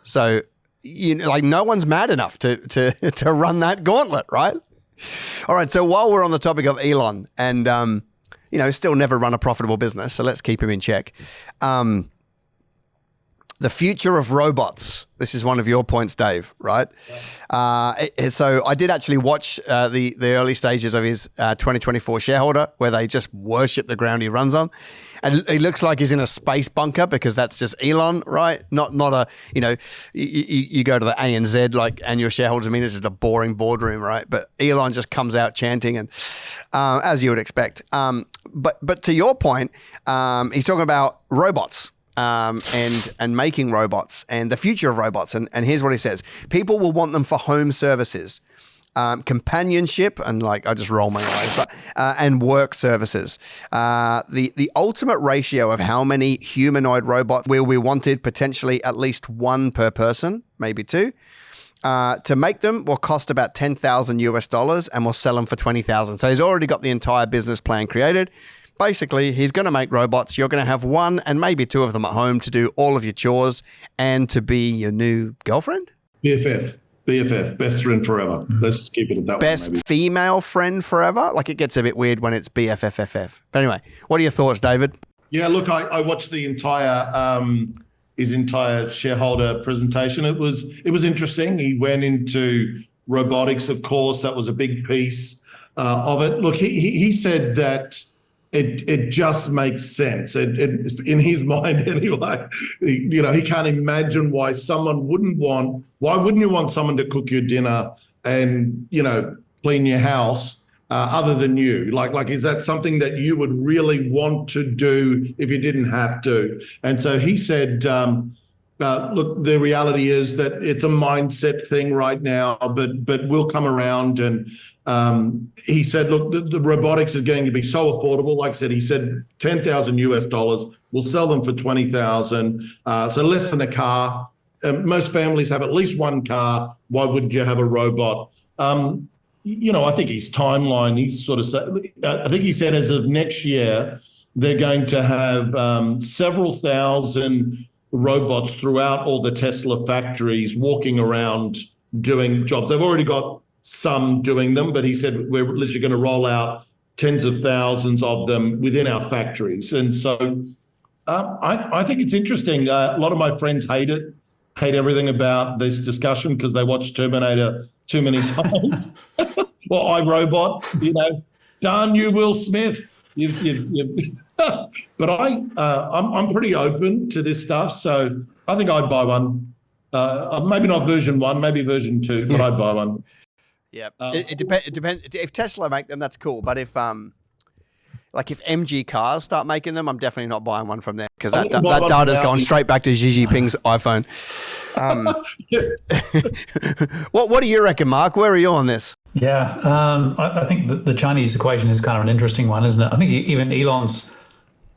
So, no one's mad enough to run that gauntlet, right? All right, so while we're on the topic of Elon and, still never run a profitable business, so let's keep him in check. The future of robots. This is one of your points, Dave, right? So I did actually watch the early stages of his 2024 shareholder where they just worship the ground he runs on. And he looks like he's in a space bunker because that's just Elon, right? Not a, you go to the ANZ, like, annual shareholders meeting, it's just a boring boardroom, right? But Elon just comes out chanting, and as you would expect. But to your point, he's talking about robots. And making robots and the future of robots. And here's what he says. People will want them for home services, companionship, and I just roll my eyes, but, and work services. The ultimate ratio of how many humanoid robots will be wanted, potentially at least one per person, maybe two. To make them will cost about $10,000 and we'll sell them for $20,000. So he's already got the entire business plan created. Basically, he's going to make robots. You're going to have one and maybe two of them at home to do all of your chores and to be your new girlfriend? BFF, best friend forever. Let's just keep it at that. Best female friend forever? Like, it gets a bit weird when it's BFFFF. But anyway, what are your thoughts, David? Yeah, look, I watched the entire his entire shareholder presentation. It was interesting. He went into robotics, of course. That was a big piece of it. Look, he said that it just makes sense. In his mind anyway, he can't imagine why why wouldn't you want someone to cook your dinner and, clean your house other than you? Like, is that something that you would really want to do if you didn't have to? And so he said, look, the reality is that it's a mindset thing right now, but we'll come around. And he said, look, the robotics is going to be so affordable. Like I said, he said $10,000. We'll sell them for $20,000. So less than a car. Most families have at least one car. Why wouldn't you have a robot? I think his timeline, he's sort of said, I think he said as of next year, they're going to have several thousand robots throughout all the Tesla factories walking around doing jobs. They've already got some doing them, but he said we're literally going to roll out tens of thousands of them within our factories. And so I think it's interesting. A lot of my friends hate everything about this discussion because they watch Terminator too many times. Or iRobot, darn you, Will Smith. But I'm pretty open to this stuff, so I think I'd buy one. Maybe not version 1, maybe version 2, but I'd buy one. Yeah, it depends. If Tesla make them, that's cool. But if MG cars start making them, I'm definitely not buying one from them because that data's gone straight back to Xi Jinping's iPhone. What do you reckon, Mark? Where are you on this? Yeah, I think the Chinese equation is kind of an interesting one, isn't it? I think even Elon's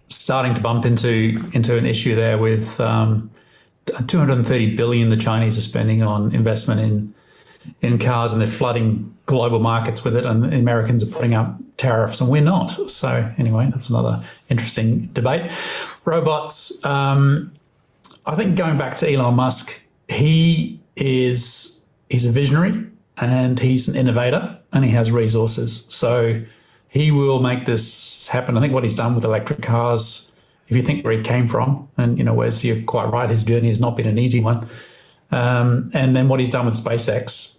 starting to bump into an issue there with 230 billion the Chinese are spending on investment in cars, and they're flooding global markets with it, and the Americans are putting up tariffs and we're not. So anyway, that's another interesting debate. Robots, I think going back to Elon Musk, he's a visionary and he's an innovator and he has resources. So he will make this happen. I think what he's done with electric cars, if you think where he came from, and whereas you're quite right, his journey has not been an easy one. And then what he's done with SpaceX,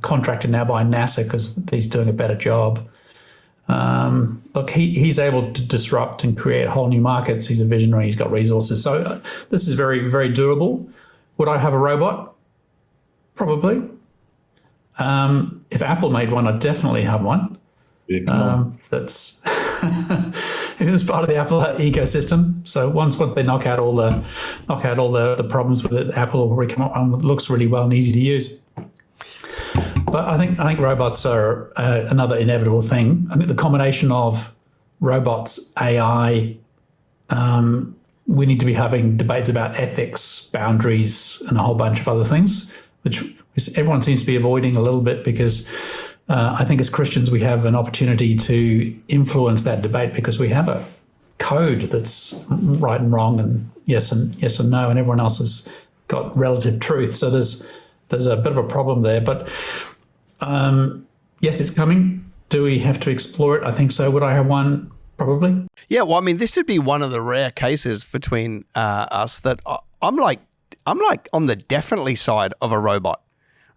contracted now by NASA because he's doing a better job. Look, he's able to disrupt and create whole new markets. He's a visionary. He's got resources. So this is very, very doable. Would I have a robot? Probably. If Apple made one, I'd definitely have one. Yeah, that's it was part of the Apple ecosystem. So once they knock out all the problems with it, Apple will come up and it looks really well and easy to use. But I think robots are another inevitable thing. I think the combination of robots, AI, we need to be having debates about ethics, boundaries, and a whole bunch of other things, which everyone seems to be avoiding a little bit because I think as Christians we have an opportunity to influence that debate because we have a code that's right and wrong and yes and no, and everyone else has got relative truth. So there's a bit of a problem there. But yes, it's coming. Do we have to explore it? I think so. Would I have one? Probably. Yeah, well, I mean, this would be one of the rare cases between us that I'm like on the definitely side of a robot,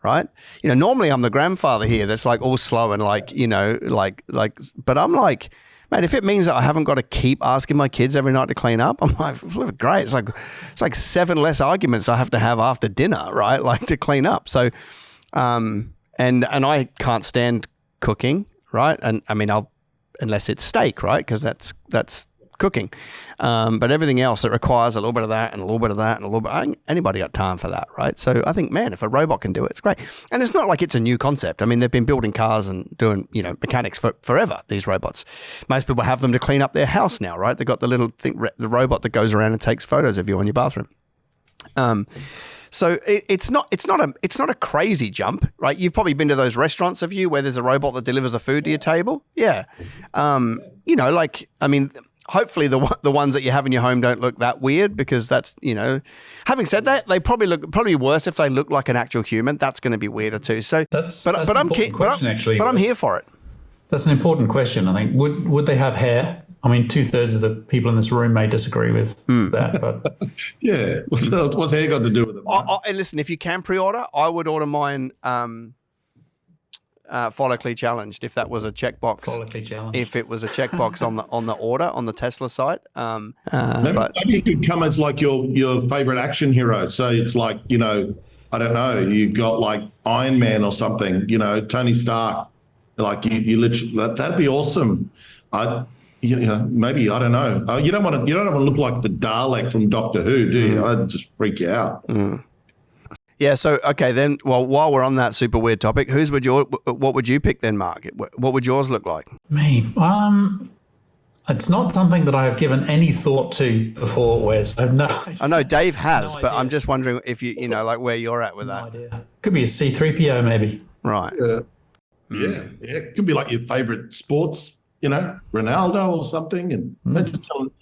right? Normally I'm the grandfather here that's like all slow and but I'm like, man, if it means that I haven't got to keep asking my kids every night to clean up, I'm like, great. It's like 7 less arguments I have to have after dinner, right? Like to clean up. So, and I can't stand cooking, right? And I mean, unless it's steak, right? Because that's cooking. But everything else, it requires a little bit of that and a little bit of that and a little bit. Anybody got time for that, right? So I think, man, if a robot can do it, it's great. And it's not like it's a new concept. I mean, they've been building cars and doing, mechanics forever, these robots. Most people have them to clean up their house now, right? They've got the little thing, the robot that goes around and takes photos of you in your bathroom. So it's not a crazy jump, right? You've probably been to those restaurants, have you, where there's a robot that delivers the food to your table? Yeah. Hopefully the ones that you have in your home don't look that weird because that's, having said that, they probably worse if they look like an actual human. That's going to be weirder too. So but I'm here for it. That's an important question. I think would they have hair? I mean, 2/3 of the people in this room may disagree with that, but yeah, what's hair got to do with it? Listen, if you can pre-order, I would order mine follically challenged if that was a checkbox. Follically challenged. If it was a checkbox on the order on the Tesla site. Maybe you could come as like your favorite action hero. So it's like I don't know, you got like Iron Man or something. Tony Stark. Like you literally that'd be awesome. Maybe I don't know. You don't want to look like the Dalek from Doctor Who, do you? I'd just freak you out. Yeah. So okay, then. Well, while we're on that super weird topic, what would you pick then, Mark? What would yours look like? Me. It's not something that I have given any thought to before, Wes. I have no idea. I know Dave has, but I'm just wondering if you like where you're at with that. Idea. Could be a C-3PO maybe. Right. Yeah. It could be like your favorite sports, Ronaldo or something. And imagine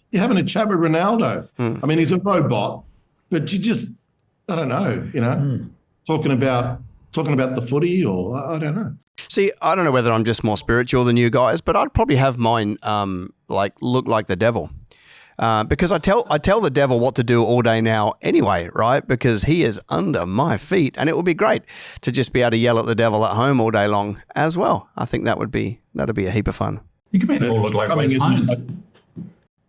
you're having a chat with Ronaldo. I mean, he's a robot, but you just, I don't know, talking about the footy or I don't know. See, I don't know whether I'm just more spiritual than you guys, but I'd probably have mine look like the devil. because I tell the devil what to do all day now anyway, right? Because he is under my feet, and it would be great to just be able to yell at the devil at home all day long as well. I think that'd be a heap of fun. You can make it all look like West Home.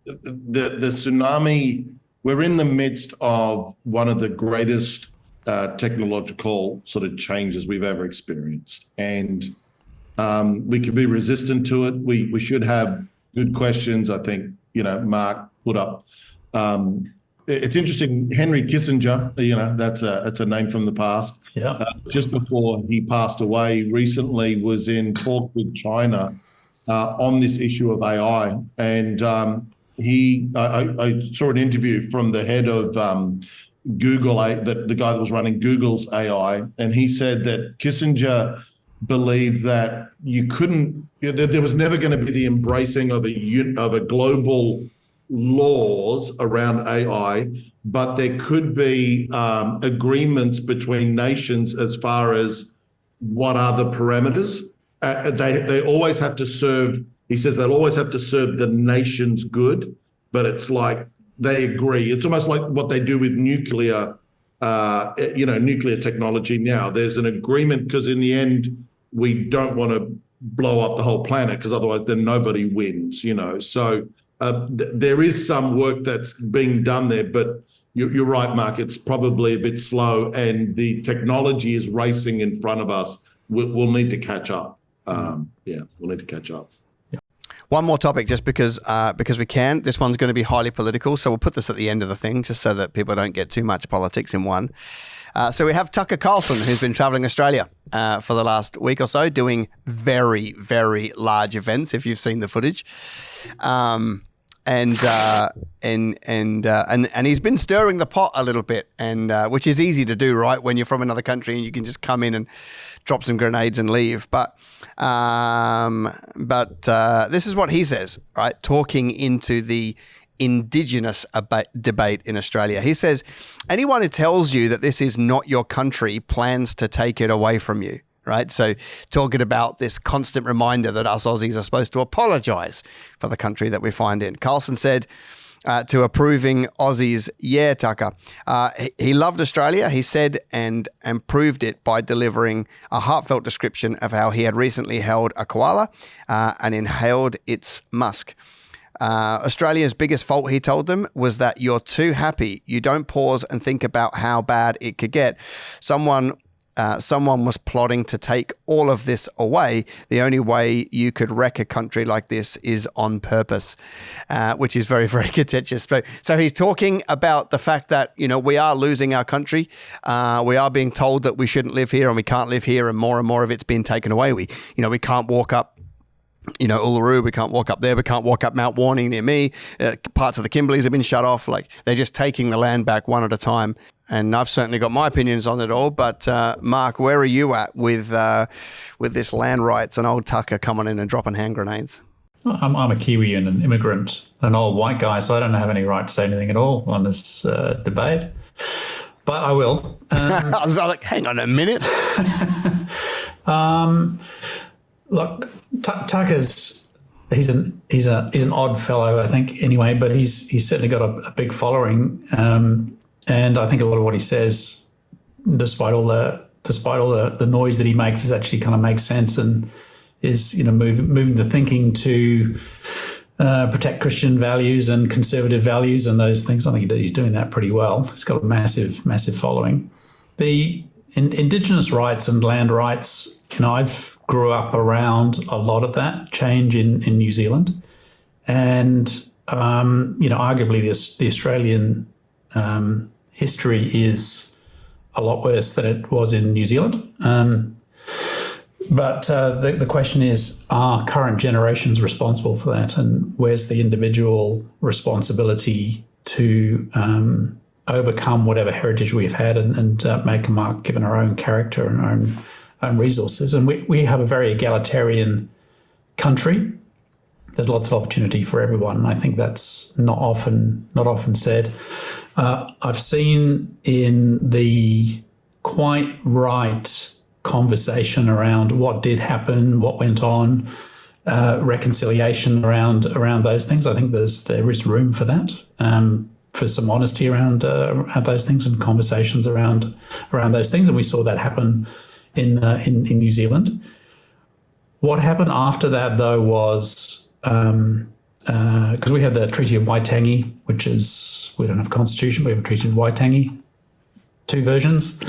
The tsunami, we're in the midst of one of the greatest technological sort of changes we've ever experienced. And we can be resistant to it. We should have good questions. I think, Mark put up. It's interesting, Henry Kissinger, that's a name from the past. Yeah. Just before he passed away recently was in talk with China on this issue of AI. And I saw an interview from the head of Google, the guy that was running Google's AI, and he said that Kissinger believed that there was never going to be the embracing of a global laws around AI, but there could be agreements between nations as far as what are the parameters. They always have to serve. He says they'll always have to serve the nation's good, but it's like they agree. It's almost like what they do with nuclear technology now. There's an agreement because in the end, we don't want to blow up the whole planet because otherwise then nobody wins, So there is some work that's being done there, but you're right, Mark. It's probably a bit slow and the technology is racing in front of us. We'll need to catch up. We'll need to catch up. One more topic, just because we can. This one's going to be highly political, so we'll put this at the end of the thing, just so that people don't get too much politics in one. So we have Tucker Carlson, who's been traveling Australia for the last week or so, doing very, very large events. If you've seen the footage, and he's been stirring the pot a little bit, and which is easy to do, right? When you're from another country and you can just come in and drop some grenades and leave. But this is what he says, right? Talking into the Indigenous debate in Australia. He says, anyone who tells you that this is not your country plans to take it away from you, right? So talking about this constant reminder that us Aussies are supposed to apologise for the country that we find in. Carlson said, to approving Aussies, yeah, Tucker. He loved Australia, he said, and proved it by delivering a heartfelt description of how he had recently held a koala and inhaled its musk. Australia's biggest fault, he told them, was that you're too happy. You don't pause and think about how bad it could get. Someone was plotting to take all of this away. The only way you could wreck a country like this is on purpose, which is very, very contentious. So he's talking about the fact that, we are losing our country. We are being told that we shouldn't live here and we can't live here, and more of it's being taken away. We can't walk up Uluru, we can't walk up there, we can't walk up Mount Warning near me. Parts of the Kimberleys have been shut off. Like, they're just taking the land back one at a time. And I've certainly got my opinions on it all. But Mark, where are you at with this land rights and old Tucker coming in and dropping hand grenades? I'm a Kiwi and an immigrant, an old white guy, so I don't have any right to say anything at all on this debate. But I will. I was like, hang on a minute. Look, Tucker's he's an odd fellow, I think, anyway. But he's certainly got a big following, and I think a lot of what he says, despite all the noise that he makes, is actually kind of makes sense and is moving the thinking to protect Christian values and conservative values and those things. I think he's doing that pretty well. He's got a massive following. The Indigenous rights and land rights, I've grew up around a lot of that change in New Zealand, and arguably the Australian history is a lot worse than it was in New Zealand. But the question is, are current generations responsible for that, and where's the individual responsibility to overcome whatever heritage we've had and make a mark given our own character and our own resources? And we have a very egalitarian country. There's lots of opportunity for everyone, and I think that's not often said. I've seen in the quite right conversation around what did happen, what went on, reconciliation around those things. I think there is room for that, for some honesty around those things and conversations around those things, and we saw that happen in New Zealand. What happened after that, though, was because we had the Treaty of Waitangi, which is, we don't have a constitution, we have a Treaty of Waitangi, two versions,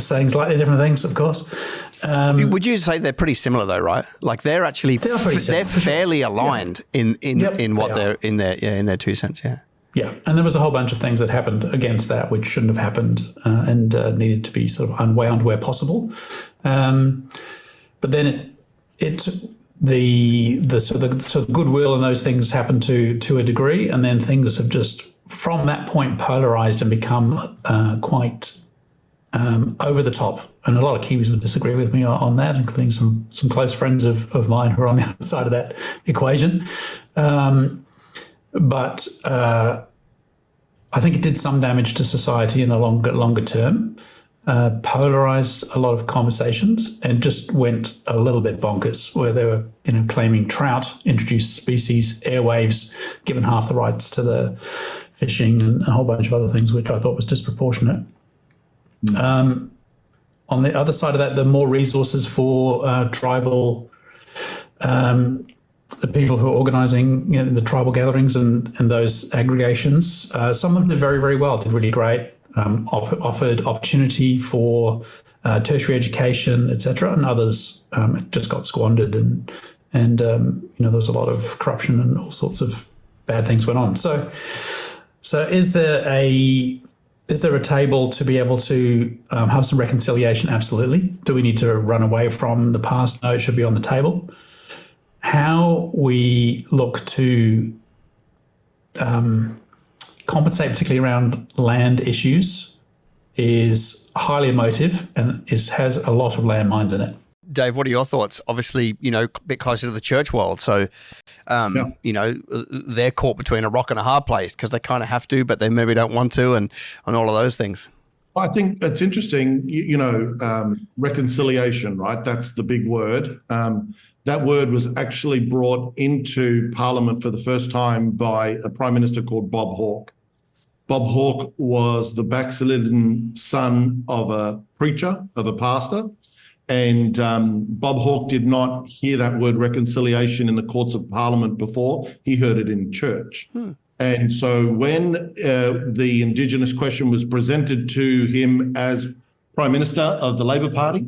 saying slightly different things, of course. Would you say they're pretty similar, though, right? Like they're actually they're fairly aligned in what they're in their 2 cents, yeah. Yeah, and there was a whole bunch of things that happened against that which shouldn't have happened and needed to be sort of unwound where possible. But then the sort of goodwill and those things happened to a degree, and then things have just from that point polarized and become quite over the top. And a lot of Kiwis would disagree with me on that, including some close friends of mine who are on the other side of that equation. But I think it did some damage to society in the longer term, polarized a lot of conversations, and just went a little bit bonkers, where they were claiming trout, introduced species, airwaves, given half the rights to the fishing, and a whole bunch of other things, which I thought was disproportionate. On the other side of that, the more resources for tribal the people who are organising the tribal gatherings and those aggregations, some of them did very, very well, did really great, offered opportunity for tertiary education, etc., and others just got squandered, and there was a lot of corruption and all sorts of bad things went on. So is there a table to be able to have some reconciliation? Absolutely. Do we need to run away from the past? No, it should be on the table. How we look to compensate, particularly around land issues, is highly emotive and has a lot of landmines in it. Dave, what are your thoughts? Obviously, a bit closer to the church world. So, they're caught between a rock and a hard place because they kind of have to, but they maybe don't want to, and all of those things. I think it's interesting, reconciliation, right? That's the big word. That word was actually brought into Parliament for the first time by a Prime Minister called Bob Hawke. Bob Hawke was the backslidden son of a preacher, of a pastor. And Bob Hawke did not hear that word reconciliation in the courts of Parliament before. He heard it in church. And so when the Indigenous question was presented to him as Prime Minister of the Labor Party,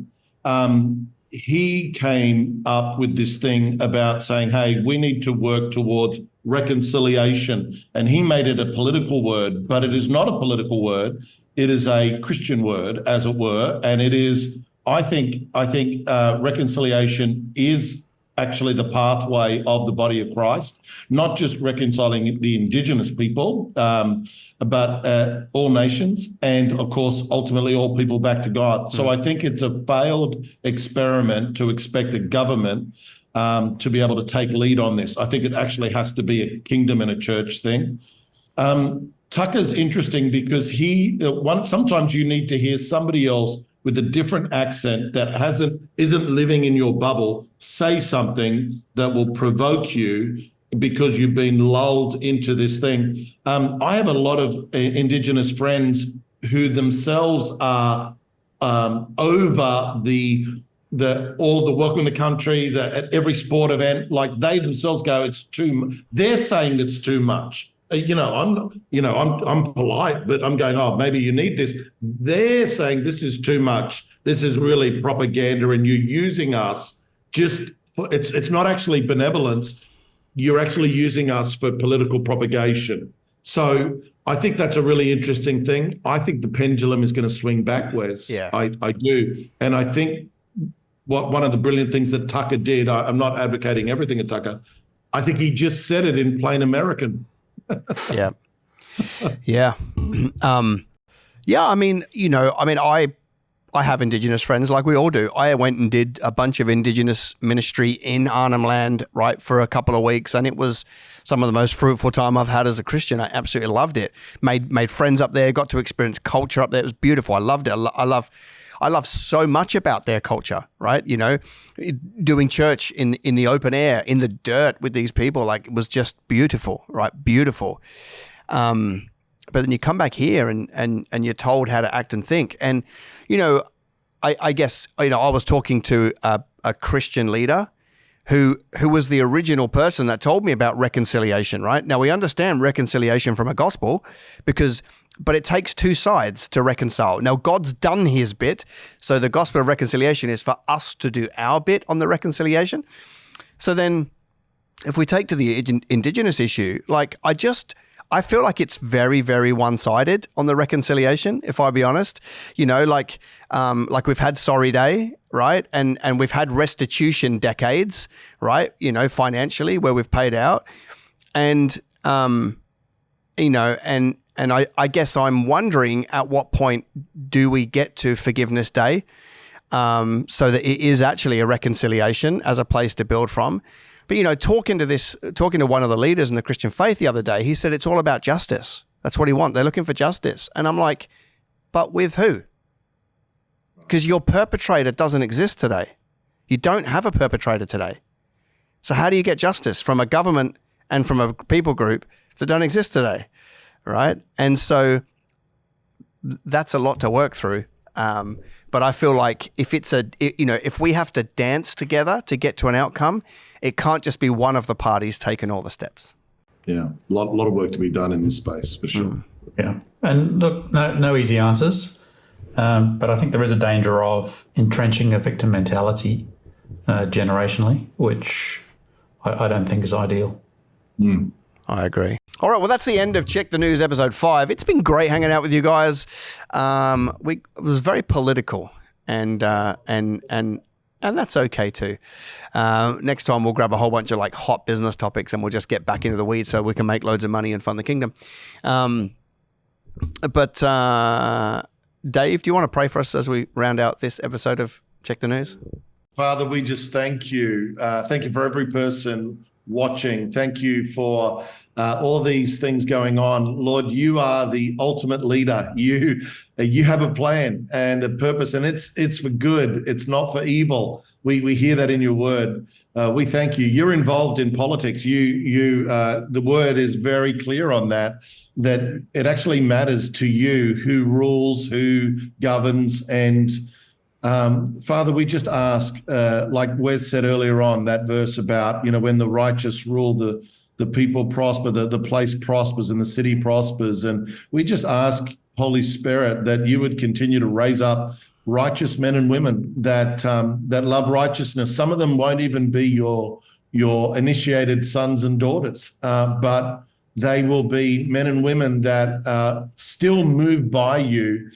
he came up with this thing about saying, hey, we need to work towards reconciliation. And he made it a political word, but it is not a political word. It is a Christian word, as it were. And it is, I think reconciliation is actually the pathway of the body of Christ, not just reconciling the Indigenous people, but all nations, and of course, ultimately all people back to God. So I think it's a failed experiment to expect a government to be able to take lead on this. I think it actually has to be a kingdom and a church thing. Tucker's interesting because sometimes you need to hear somebody else with a different accent that isn't living in your bubble say something that will provoke you because you've been lulled into this thing. I have a lot of Indigenous friends who themselves are over all the welcome to country, at every sport event, like they themselves go, it's too. They're saying it's too much. I'm polite, but I'm going, oh, maybe you need this. They're saying this is too much. This is really propaganda, and you're using us it's not actually benevolence. You're actually using us for political propagation. So I think that's a really interesting thing. I think the pendulum is going to swing backwards. Yeah. I do. And I think one of the brilliant things that Tucker did, I'm not advocating everything at Tucker, I think he just said it in plain American. Yeah. I have Indigenous friends, like we all do. I went and did a bunch of Indigenous ministry in Arnhem Land, right, for a couple of weeks, and it was some of the most fruitful time I've had as a Christian. I absolutely loved it. Made friends up there, got to experience culture up there. It was beautiful. I loved it. I love so much about their culture, right? You know, doing church in the open air, in the dirt with these people, like it was just beautiful, right? Beautiful. But then you come back here and you're told how to act and think. And, you know, I guess, you know, I was talking to a Christian leader who was the original person that told me about reconciliation, right? Now we understand reconciliation from a gospel but it takes two sides to reconcile. Now God's done his bit. So the gospel of reconciliation is for us to do our bit on the reconciliation. So then if we take to the indigenous issue, like I feel like it's very, very one-sided on the reconciliation, if I be honest. You know, like we've had Sorry Day, right? And we've had restitution decades, right? You know, financially where we've paid out. And, you know, and I guess I'm wondering at what point do we get to Forgiveness Day so that it is actually a reconciliation as a place to build from. But, you know, talking to one of the leaders in the Christian faith the other day, he said it's all about justice. That's what he wants. They're looking for justice. And I'm like, but with who? Because your perpetrator doesn't exist today. You don't have a perpetrator today. So how do you get justice from a government and from a people group that don't exist today, right? And so that's a lot to work through. But I feel like if we have to dance together to get to an outcome, it can't just be one of the parties taking all the steps. Yeah, a lot of work to be done in this space, for sure. Yeah, and look, no easy answers, but I think there is a danger of entrenching a victim mentality generationally, which I don't think is ideal. I agree. All right, well, that's the end of Check the News episode 5. It's been great hanging out with you guys. It was very political, and that's okay too. Next time we'll grab a whole bunch of like hot business topics and we'll just get back into the weeds so we can make loads of money and fund the kingdom. But Dave, do you want to pray for us as we round out this episode of Check the News? Father, we just thank you. Thank you for every person watching. Thank you for all these things going on. Lord, you are the ultimate leader. You have a plan and a purpose, and it's for good. It's not for evil. We hear that in your word. We thank you. You're involved in politics. The word is very clear on that it actually matters to you who rules, who governs, and Father, we just ask, like Wes said earlier on, that verse about, you know, when the righteous rule, the people prosper, the place prospers and the city prospers. And we just ask, Holy Spirit, that you would continue to raise up righteous men and women that love righteousness. Some of them won't even be your initiated sons and daughters, but they will be men and women that still move by you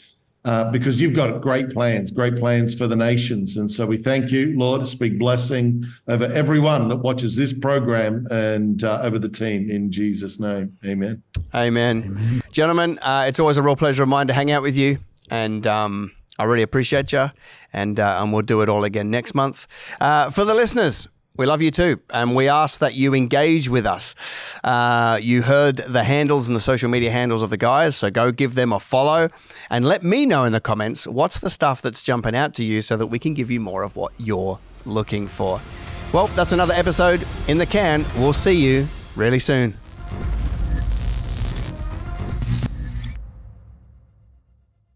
because you've got great plans for the nations. And so we thank you, Lord, speak blessing over everyone that watches this program and over the team in Jesus' name. Amen. Amen. Gentlemen, it's always a real pleasure of mine to hang out with you. And I really appreciate you. And we'll do it all again next month. For the listeners, we love you too, and we ask that you engage with us. You heard the handles and the social media handles of the guys, so go give them a follow and let me know in the comments what's the stuff that's jumping out to you so that we can give you more of what you're looking for. Well, that's another episode in the can. We'll see you really soon.